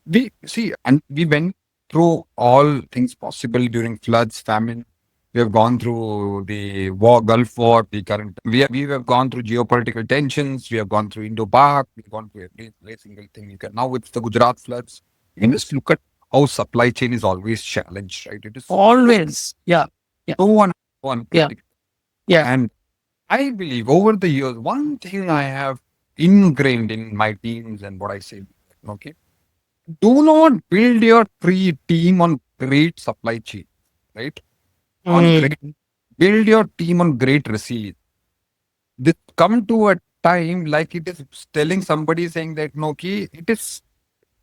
We see, and we went through all things possible during floods, famine. We have gone through the Gulf War, the current. We have gone through geopolitical tensions. We have gone through Indo-Pak. We've gone through every single thing. You can now it's the Gujarat floods. You can just look at how supply chain is always challenged, right? It is Always. Yeah. Yeah. so one. Yeah. Yeah. And I believe over the years, one thing I have ingrained in my teams and what I say, okay, do not build your team on great supply chain, right? On great, build your team on great resilience. This come to a time like it is telling somebody saying that no, it is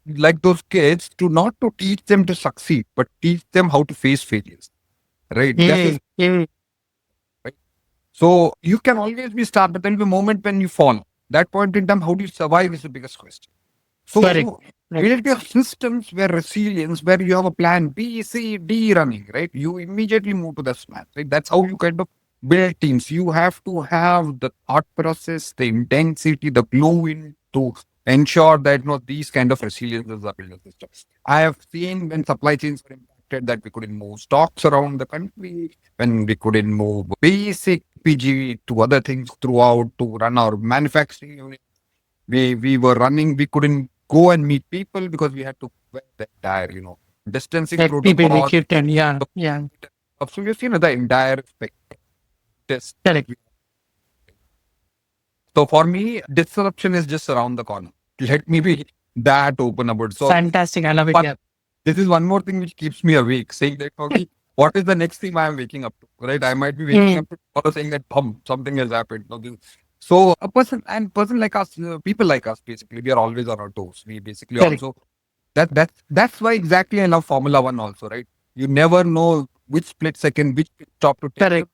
like those kids to not to teach them to succeed, but teach them how to face failures, right? That is right. So you can always be stopped, but there will be a moment when you fall. That point in time, how do you survive is the biggest question. So build your systems where resilience, where you have a plan B, C, D running, right? You immediately move to the SMART, right? That's how you kind of build teams. You have to have the thought process, the intensity, the glue in to ensure that these kind of resiliences are built in the system. I have seen when supply chains were impacted that we couldn't move stocks around the country, when we couldn't move basic PG to other things throughout to run our manufacturing unit. We were running, we couldn't go and meet people because we had to wear the entire, distancing protocol. Yeah. Yeah. So you've seen the entire spectrum. Correct. So for me, disruption is just around the corner. Let me be that open about it. So Fantastic. I love it. Yeah. this is one more thing which keeps me awake, saying that, okay, what is the next thing I am waking up to, right? I might be waking up to tomorrow saying that, something has happened. So a person like us, people like us, basically, we are always on our toes. We basically Correct. also, that's why exactly I love Formula One also, right? You never know which split second, which pit stop to take. Correct.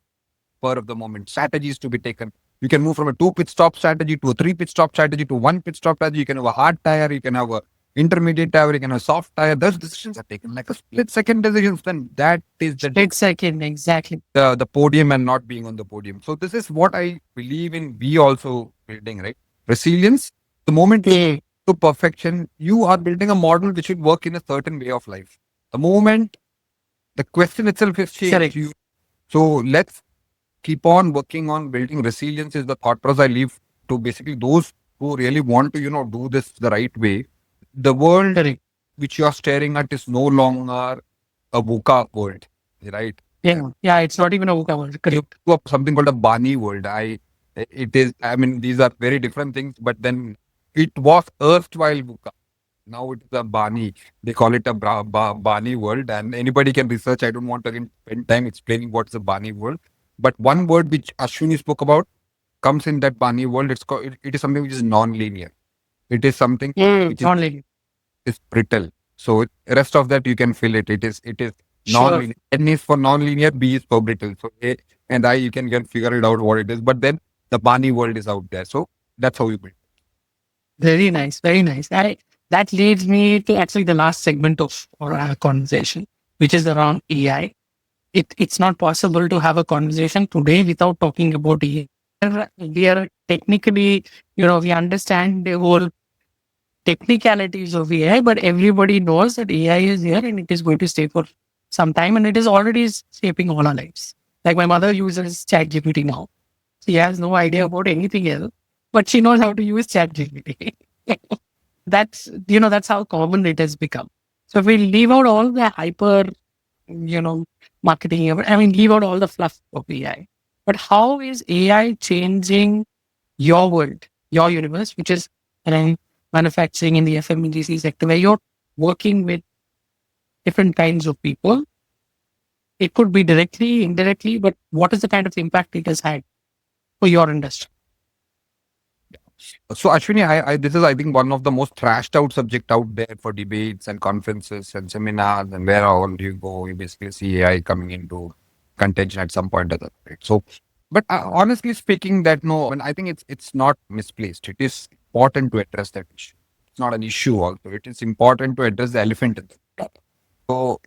Spur of the moment, strategies to be taken. You can move from a 2 pit stop strategy to a 3 pit stop strategy to 1 pit stop strategy. You can have a hard tire, you can have a intermediate tire, you can have a soft tire. Those decisions are taken like a split second decisions. Then that is the Split second, exactly. the podium and not being on the podium. So this is what I believe in. We also building, right? Resilience. The moment to perfection, you are building a model which should work in a certain way of life. The moment the question itself is changed. So let's keep on working on building resilience is the thought process I leave to basically those who really want to, do this the right way. the world Correct. which you are staring at is no longer a VUCA world, right? Yeah. Yeah. It's not even a VUCA word. You Correct. go up something called a BANI world. It is, I mean, these are very different things, but then it was erstwhile VUCA. Now it is a BANI. They call it a BANI world, and anybody can research. I don't want to again spend time explaining what's the BANI world. But one word which Ashwini spoke about comes in that BANI world. It is something which is non-linear. It is something which Only. is brittle. So rest of that you can fill it. It is Sure. non-linear. N is for non-linear, B is for brittle. So A and I, you can figure it out what it is. But then the BANI world is out there. So that's how you build. Very nice. Very nice. That leads me to actually the last segment of our conversation, which is around AI. It's not possible to have a conversation today without talking about AI. We are technically, we understand the whole technicalities of AI, but everybody knows that AI is here and it is going to stay for some time and it is already shaping all our lives. Like my mother uses ChatGPT now. She has no idea about anything else, but she knows how to use ChatGPT. That's how common it has become. So if we leave out all the hyper, you know, marketing, I mean, leave out all the fluff of AI. But how is AI changing your world, your universe, which is in manufacturing in the FMCG sector, where you're working with different kinds of people? It could be directly, indirectly, but what is the kind of impact it has had for your industry? So Ashwini, this is I think one of the most thrashed out subject out there for debates and conferences and seminars and where all you go, you basically see AI coming into contention at some point or other. Right? So, but honestly speaking, that no, and I think it's not misplaced. It is important to address that issue. It's not an issue also. It is important to address the elephant in the room. So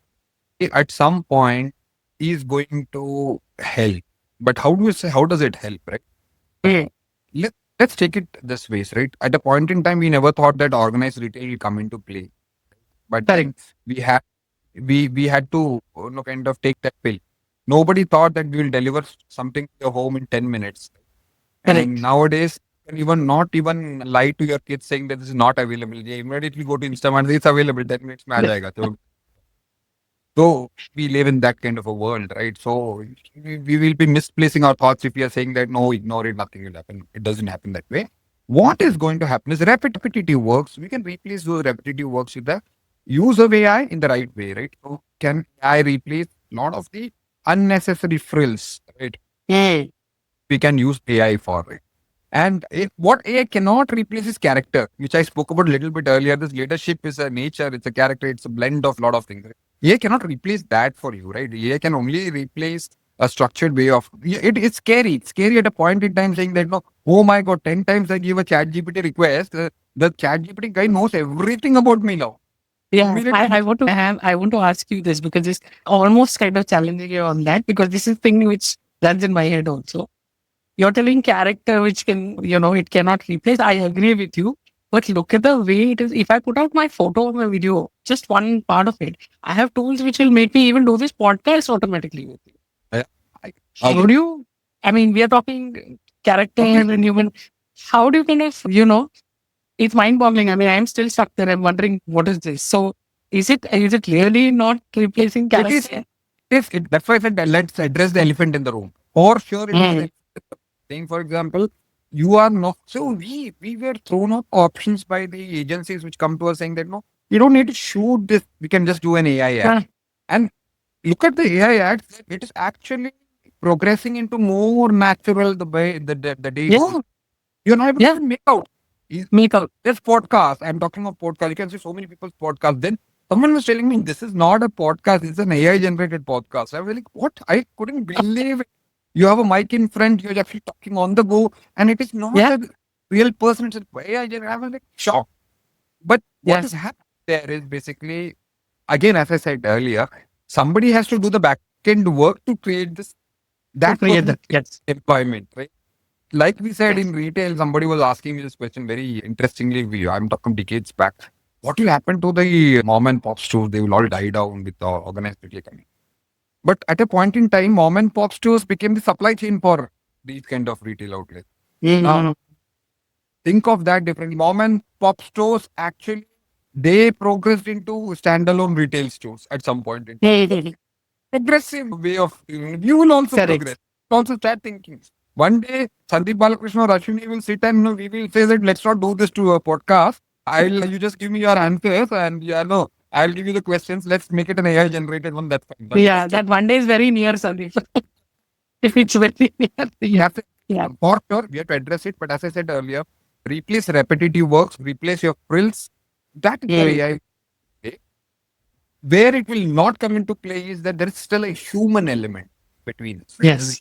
at some point is going to help. But how do you say how does it help, right? Mm, Let's take it this way, right? At a point in time, we never thought that organized retail will come into play, but then correct, we had we had to kind of take that pill. Nobody thought that we will deliver something to your home in 10 minutes, and correct. nowadays you can even not even lie to your kids saying that this is not available. They immediately go to Instamart, it's available. 10 minutes में आ जाएगा. So we live in that kind of a world, right? So we will be misplacing our thoughts if we are saying that no, ignore it, nothing will happen. It doesn't happen that way. What is going to happen is repetitive works. We can replace those repetitive works with the use of AI in the right way, right? So can AI replace a lot of the unnecessary frills, right? Mm, We can use AI for it. And what AI cannot replace is character, which I spoke about a little bit earlier. This leadership is a nature, it's a character, it's a blend of a lot of things. Right? AI cannot replace that for you, right? AI can only replace a structured way of it's scary. It's scary at a point in time saying that no, oh my god, 10 times I give a chat GPT request, the chat GPT guy knows everything about me now. yeah, Immediately I want to ask you this because it's almost kind of challenging you on that because this is thing which runs in my head also. You're telling character which can, it cannot replace. I agree with you. But look at the way it is. If I put out my photo or my video, just one part of it, I have tools which will make me even do this podcast automatically with you. I, I, How do you, I mean, we are talking character completely. and human. How do you kind of, it's mind boggling. I mean, I'm still stuck there. I'm wondering what is this? So is it really not replacing It is. character? That's why I said that let's address the elephant in the room. For sure, it is an Mm, elephant in the room. Saying, for example, you are not. So we were thrown up options by the agencies which come to us saying that no, you don't need to shoot this. We can just do an AI ad. yeah, And look at the AI ads. It is actually progressing into more natural the way the day goes. yeah, You're not able to yeah, even make out. make out. This podcast, I'm talking of podcast. You can see so many people's podcast. Then someone was telling me this is not a podcast, it's an AI generated podcast. I was like, what? I couldn't believe it. You have a mic in front, you're actually talking on the go, and it is not Yeah, a real person. It's an AI generated. I was like, shocked. But what is yes, happening there is basically, again, as I said earlier, somebody has to do the back end work to create this, to that create person's that. Yes, employment, right? Like we said yes. in retail, somebody was asking me this question very interestingly. I'm talking decades back. What will happen to the mom and pop stores? They will all die down with the organized retail coming. But at a point in time, mom and pop stores became the supply chain for these kind of retail outlets. Now, Mm, think of that differently. Mom and pop stores actually They progressed into standalone retail stores at some point in time. Progressive way of you will also Correct. progress. Also start thinking. One day, Sandip Balakrishnan or Ashwini will sit and we will say that let's not do this to a podcast. I'll you just give me your answers and yeah, no, I'll give you the questions. Let's make it an AI generated one. That's fine. But Yeah, that one day is very near, Sandeep. It's very near. you have to Yeah. for sure we have to address it. But as I said earlier, replace repetitive works, replace your frills. That is the AI. Where it will not come into play is that there is still a human element between us. Yes.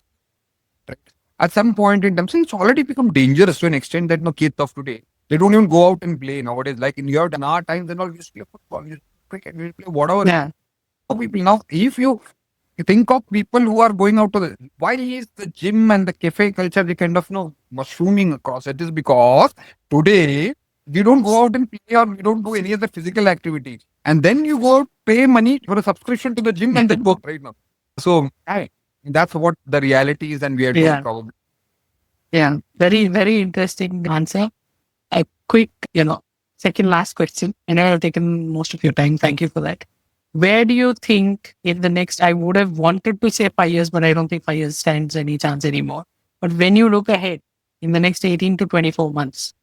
Right? At some point in time, since it's already become dangerous to an extent that no kids of today, they don't even go out and play nowadays. Like in our times and all, we used to play football, we used to play cricket, we used to play whatever. Yeah. People now, if you think of people who are going out to the why is the gym and the cafe culture the kind of mushrooming across? It is because today we don't go out and play or we don't do any other physical activity. And then you go out, pay money for a subscription to the gym and then work right now. So that's what the reality is, and we have to Yeah. probably. Yeah. Very, very interesting answer. A quick, second last question. And I have taken most of your time. Thank you for that. Where do you think in the next, I would have wanted to say 5 years, but I don't think 5 years stands any chance anymore. But when you look ahead in the next 18 to 24 months,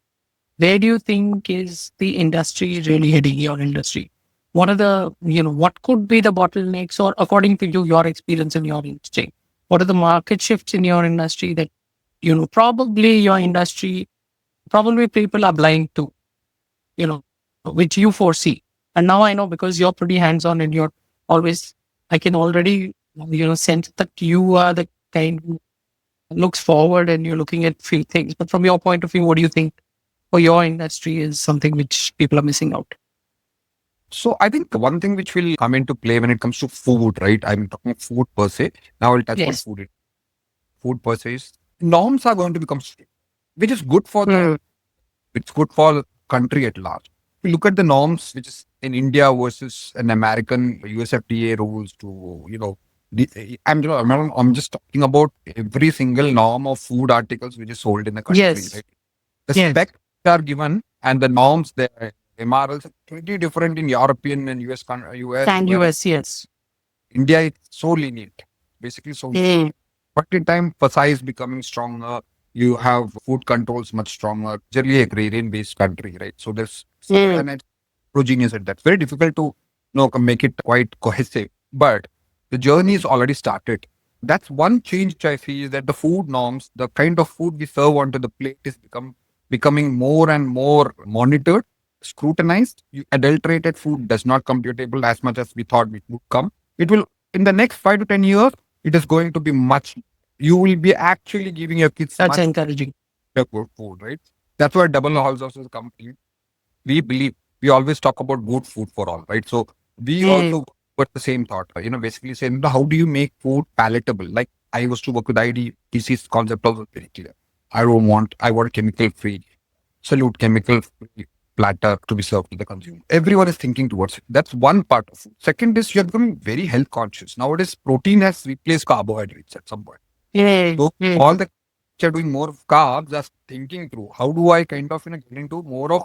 where do you think is the industry really heading, your industry? What are what could be the bottlenecks or according to you, your experience in your industry? What are the market shifts in your industry that, probably your industry, probably people are blind to, which you foresee? And now I know because you're pretty hands on and you're always, I can already, sense that you are the kind who looks forward and you're looking at few things. But from your point of view, what do you think for your industry is something which people are missing out? So I think one thing which will come into play when it comes to food, right? I'm talking food per se. Now I'll touch on Yes. food. Food per se is norms are going to become strict, which is good for the it's good for the country at large. If you look at the norms, which is in India versus an American USFDA rules to, I'm just talking about every single norm of food articles which is sold in the country, Yes. right? The Yes. specs are given and the norms, the MRLs are pretty different in European and US, US, And where US, yes. India is so lenient, basically so but in time, FSI is becoming stronger. You have food controls much stronger. Generally, agrarian based country, right? So there's and it's progenious at that. Very difficult to make it quite cohesive. But the journey is already started. That's one change which I see is that the food norms, the kind of food we serve onto the plate is becoming more and more monitored, scrutinized. Adulterated food does not come to your table as much as we thought it would come. It will in the next 5 to 10 years it is going to be much. You will be actually giving your kids That's much encouraging. good food, right? That's why Double House also company. We believe we always talk about good food for all, right? So we also put the same thought, basically saying how do you make food palatable? Like I used to work with ID. TC's concept also very clear. I want chemical free, absolute chemical free platter to be served to the consumer. Everyone is thinking towards it. That's one part of it. Second is you're becoming very health conscious. Nowadays, protein has replaced carbohydrates at some point. So all the which are doing more of carbs are thinking through how do I kind of get into more of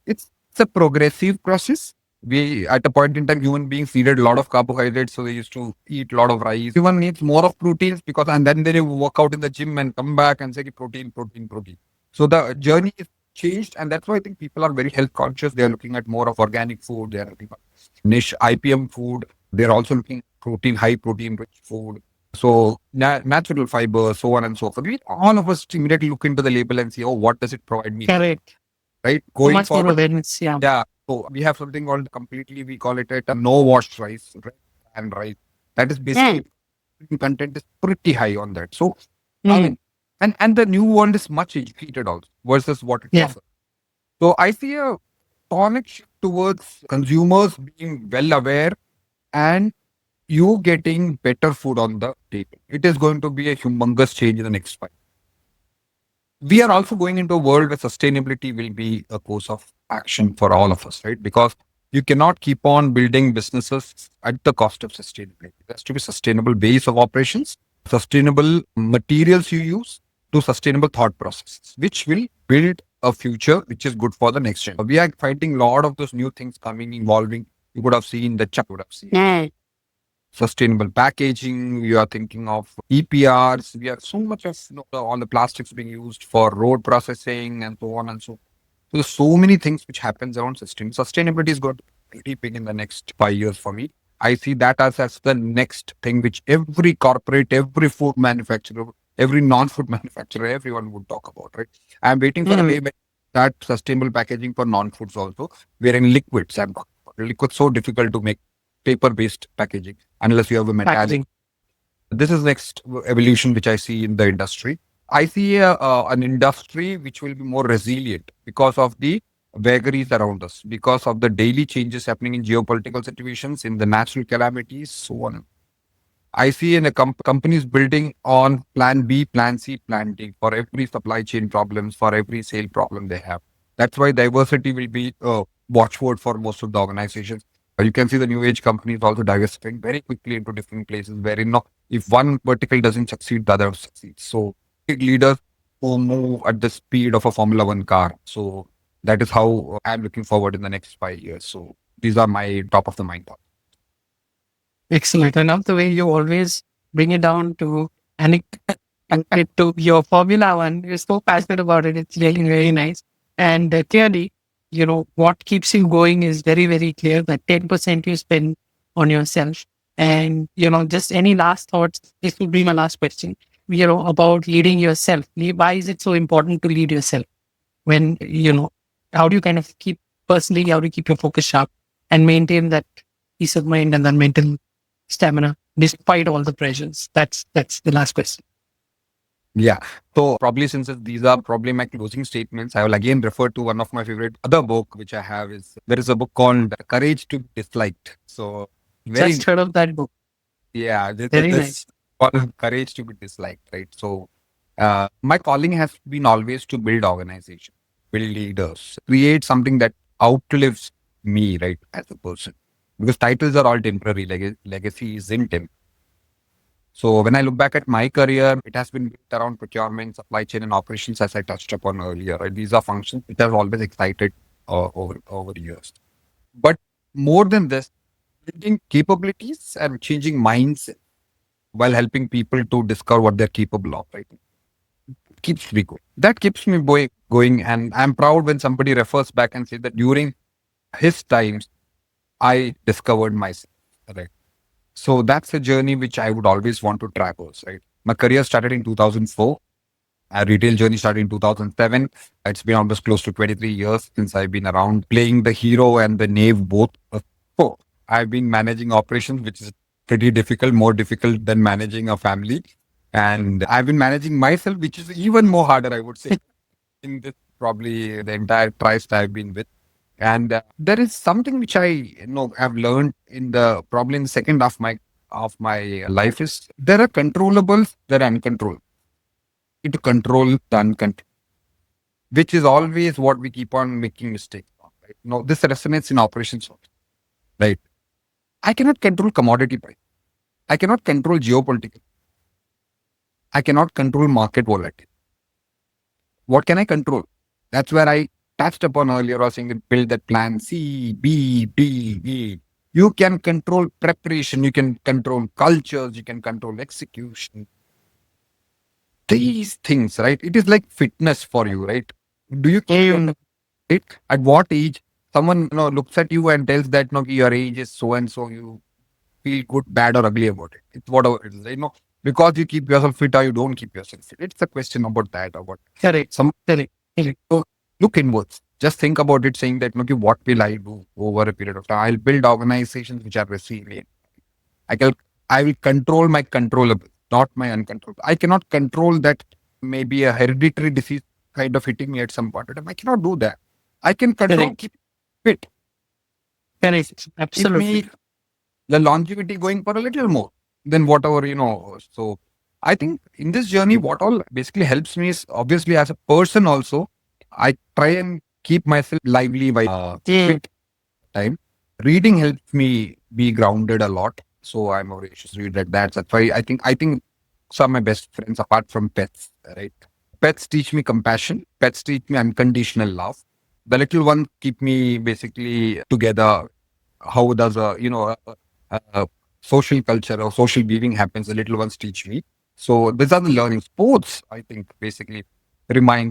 it's a progressive process. We at a point in time human beings needed a lot of carbohydrates, so they used to eat a lot of rice. Everyone needs more of proteins because and then they work out in the gym and come back and say protein, protein, protein. So the journey is changed, and that's why I think people are very health conscious. They are looking at more of organic food. They are looking at niche IPM food. They're also looking at protein, high protein rich food. So natural fiber, so on and so forth. We all of us immediately look into the label and see, oh, what does it provide me? Correct. Right? So Going much more forward, awareness. Yeah. yeah. So we have something called completely, we call it a no wash rice, right? And rice. That is basically content is pretty high on that. So I mean, and the new one is much educated also versus what it was. So I see a tonic shift towards consumers being well aware and you getting better food on the table. It is going to be a humongous change in the next 5. We are also going into a world where sustainability will be a course of action for all of us, right? Because you cannot keep on building businesses at the cost of sustainability. There has to be sustainable base of operations, sustainable materials you use, to sustainable thought processes, which will build a future which is good for the next gen. We are finding a lot of those new things coming, evolving. You would have seen the chat, would have seen sustainable packaging. We are thinking of EPRs. We have so much of all the plastics being used for road processing and so on and so. So there's so many things which happens around sustainability is going to be pretty big in the next 5 years for me. I see that as the next thing which every corporate, every food manufacturer, every non-food manufacturer, everyone would talk about, right? I'm waiting for the day when that sustainable packaging for non-foods also, wherein liquids, I'm talking about. Liquids so difficult to make paper-based packaging unless you have a metallic. Packaging. This is next evolution which I see in the industry. I see an industry which will be more resilient because of the vagaries around us, because of the daily changes happening in geopolitical situations, in the natural calamities, so on. I see in a companies building on plan B, plan C, plan D for every supply chain problems, for every sale problem they have. That's why diversity will be a watchword for most of the organizations. You can see the new age companies also diversifying very quickly into different places wherein no, if one vertical doesn't succeed, the other succeeds. So big leaders who move at the speed of a Formula One car. So that is how I'm looking forward in the next 5 years. So these are my top of the mind thoughts. Excellent. I love the way you always bring it down to and it to your Formula One. You're so passionate about it. It's really very nice. And clearly, what keeps you going is very, very clear that 10% you spend on yourself. And, just any last thoughts? This would be my last question, about leading yourself. Why is it so important to lead yourself? When, how do you kind of personally, how do you keep your focus sharp and maintain that peace of mind and that mental stamina despite all the pressures? That's the last question. Yeah. So probably since these are probably my closing statements, I will again refer to one of my favorite other book which I have is there is a book called Courage to be Disliked. So very Just heard of that book. yeah, Very this nice. called Courage to be Disliked, right? So my calling has been always to build organization, build leaders, create something that outlives me, right, as a person. Because titles are all temporary, legacy isn't temporary. So when I look back at my career, it has been built around procurement, supply chain, and operations, as I touched upon earlier. Right? These are functions which have always excited over years. But more than this, building capabilities and changing minds while helping people to discover what they're capable of. Right? Keeps me going. That keeps me going, and I'm proud when somebody refers back and says that during his times, I discovered myself. Right? So that's a journey which I would always want to traverse, right? My career started in 2004. Our retail journey started in 2007. It's been almost close to 23 years since I've been around playing the hero and the knave both. So I've been managing operations, which is pretty difficult, more difficult than managing a family. And I've been managing myself, which is even more harder, I would say, in this probably the entire tryst I've been with. And there is something which I have learned in the probably in the second of my life is there are controllables, there are uncontrollables. To control the uncontrollable, which is always what we keep on making mistakes on. Right? No, this resonates in operations, also, right? I cannot control commodity price. I cannot control geopolitical. I cannot control market volatility. What can I control? That's where I touched upon earlier. I was saying that build that plan C, B, D, E. You can control preparation. You can control cultures. You can control execution. These things, right? It is like fitness for you, right? Do you keep Mm, it? At what age someone looks at you and tells that your age is so and so, you feel good, bad, or ugly about it. It's whatever it is. Because you keep yourself fit or you don't keep yourself fit. It's a question about that, about correct. some Correct. Correct. so look inwards. Just think about it, saying that, okay, what will I do over a period of time? I'll build organizations which are resilient. I can, I will control my controllable, not my uncontrollable. I cannot control that maybe a hereditary disease kind of hitting me at some point of time. I cannot do that. I can control Correct. keep fit. Correct. Keep Absolutely. me the longevity going for a little more than whatever. So I think in this journey, what all basically helps me is obviously as a person also, I try and keep myself lively by Mm, fit time. Reading helps me be grounded a lot. So I'm a voracious reader at that. That's why I think some of my best friends apart from pets, right? pets teach me compassion. Pets teach me unconditional love. The little ones keep me basically together. How does a social culture or social behaving happens? The little ones teach me. So these are the learning. Sports, I think, basically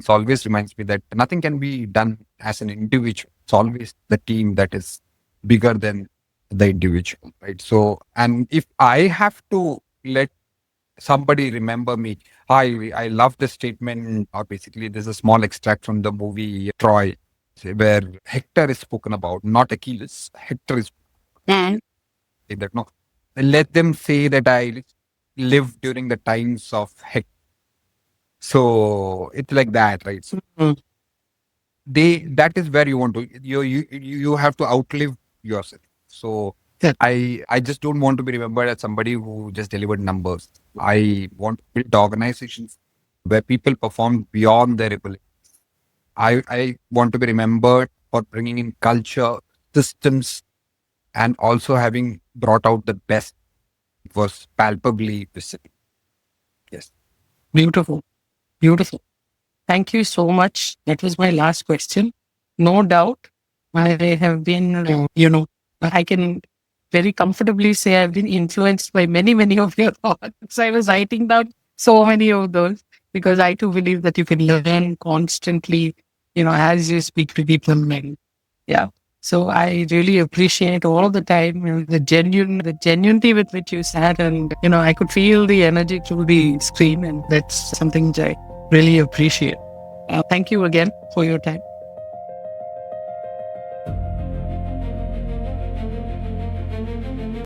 always reminds me that nothing can be done as an individual. It's always the team that is bigger than the individual, right? So, and if I have to let somebody remember me, I love this statement, or basically there's a small extract from the movie Troy, where Hector is spoken about, not Achilles. Hector is that no. Let them say that I lived during the times of Hector. So it's like that, right? So Mm. that is where you want to you have to outlive yourself. So Yeah. I just don't want to be remembered as somebody who just delivered numbers. I want to build organizations where people perform beyond their ability. I want to be remembered for bringing in culture, systems, and also having brought out the best. It was palpably visible. Yes. Beautiful. Beautiful. Thank you so much. That was my last question. No doubt, I have been, I can very comfortably say I've been influenced by many, many of your thoughts. I was writing down so many of those because I too believe that you can learn constantly, as you speak to people. And yeah. So I really appreciate all the time, the genuinity with which you sat, and I could feel the energy through the screen, and that's something which I really appreciate. Thank you again for your time.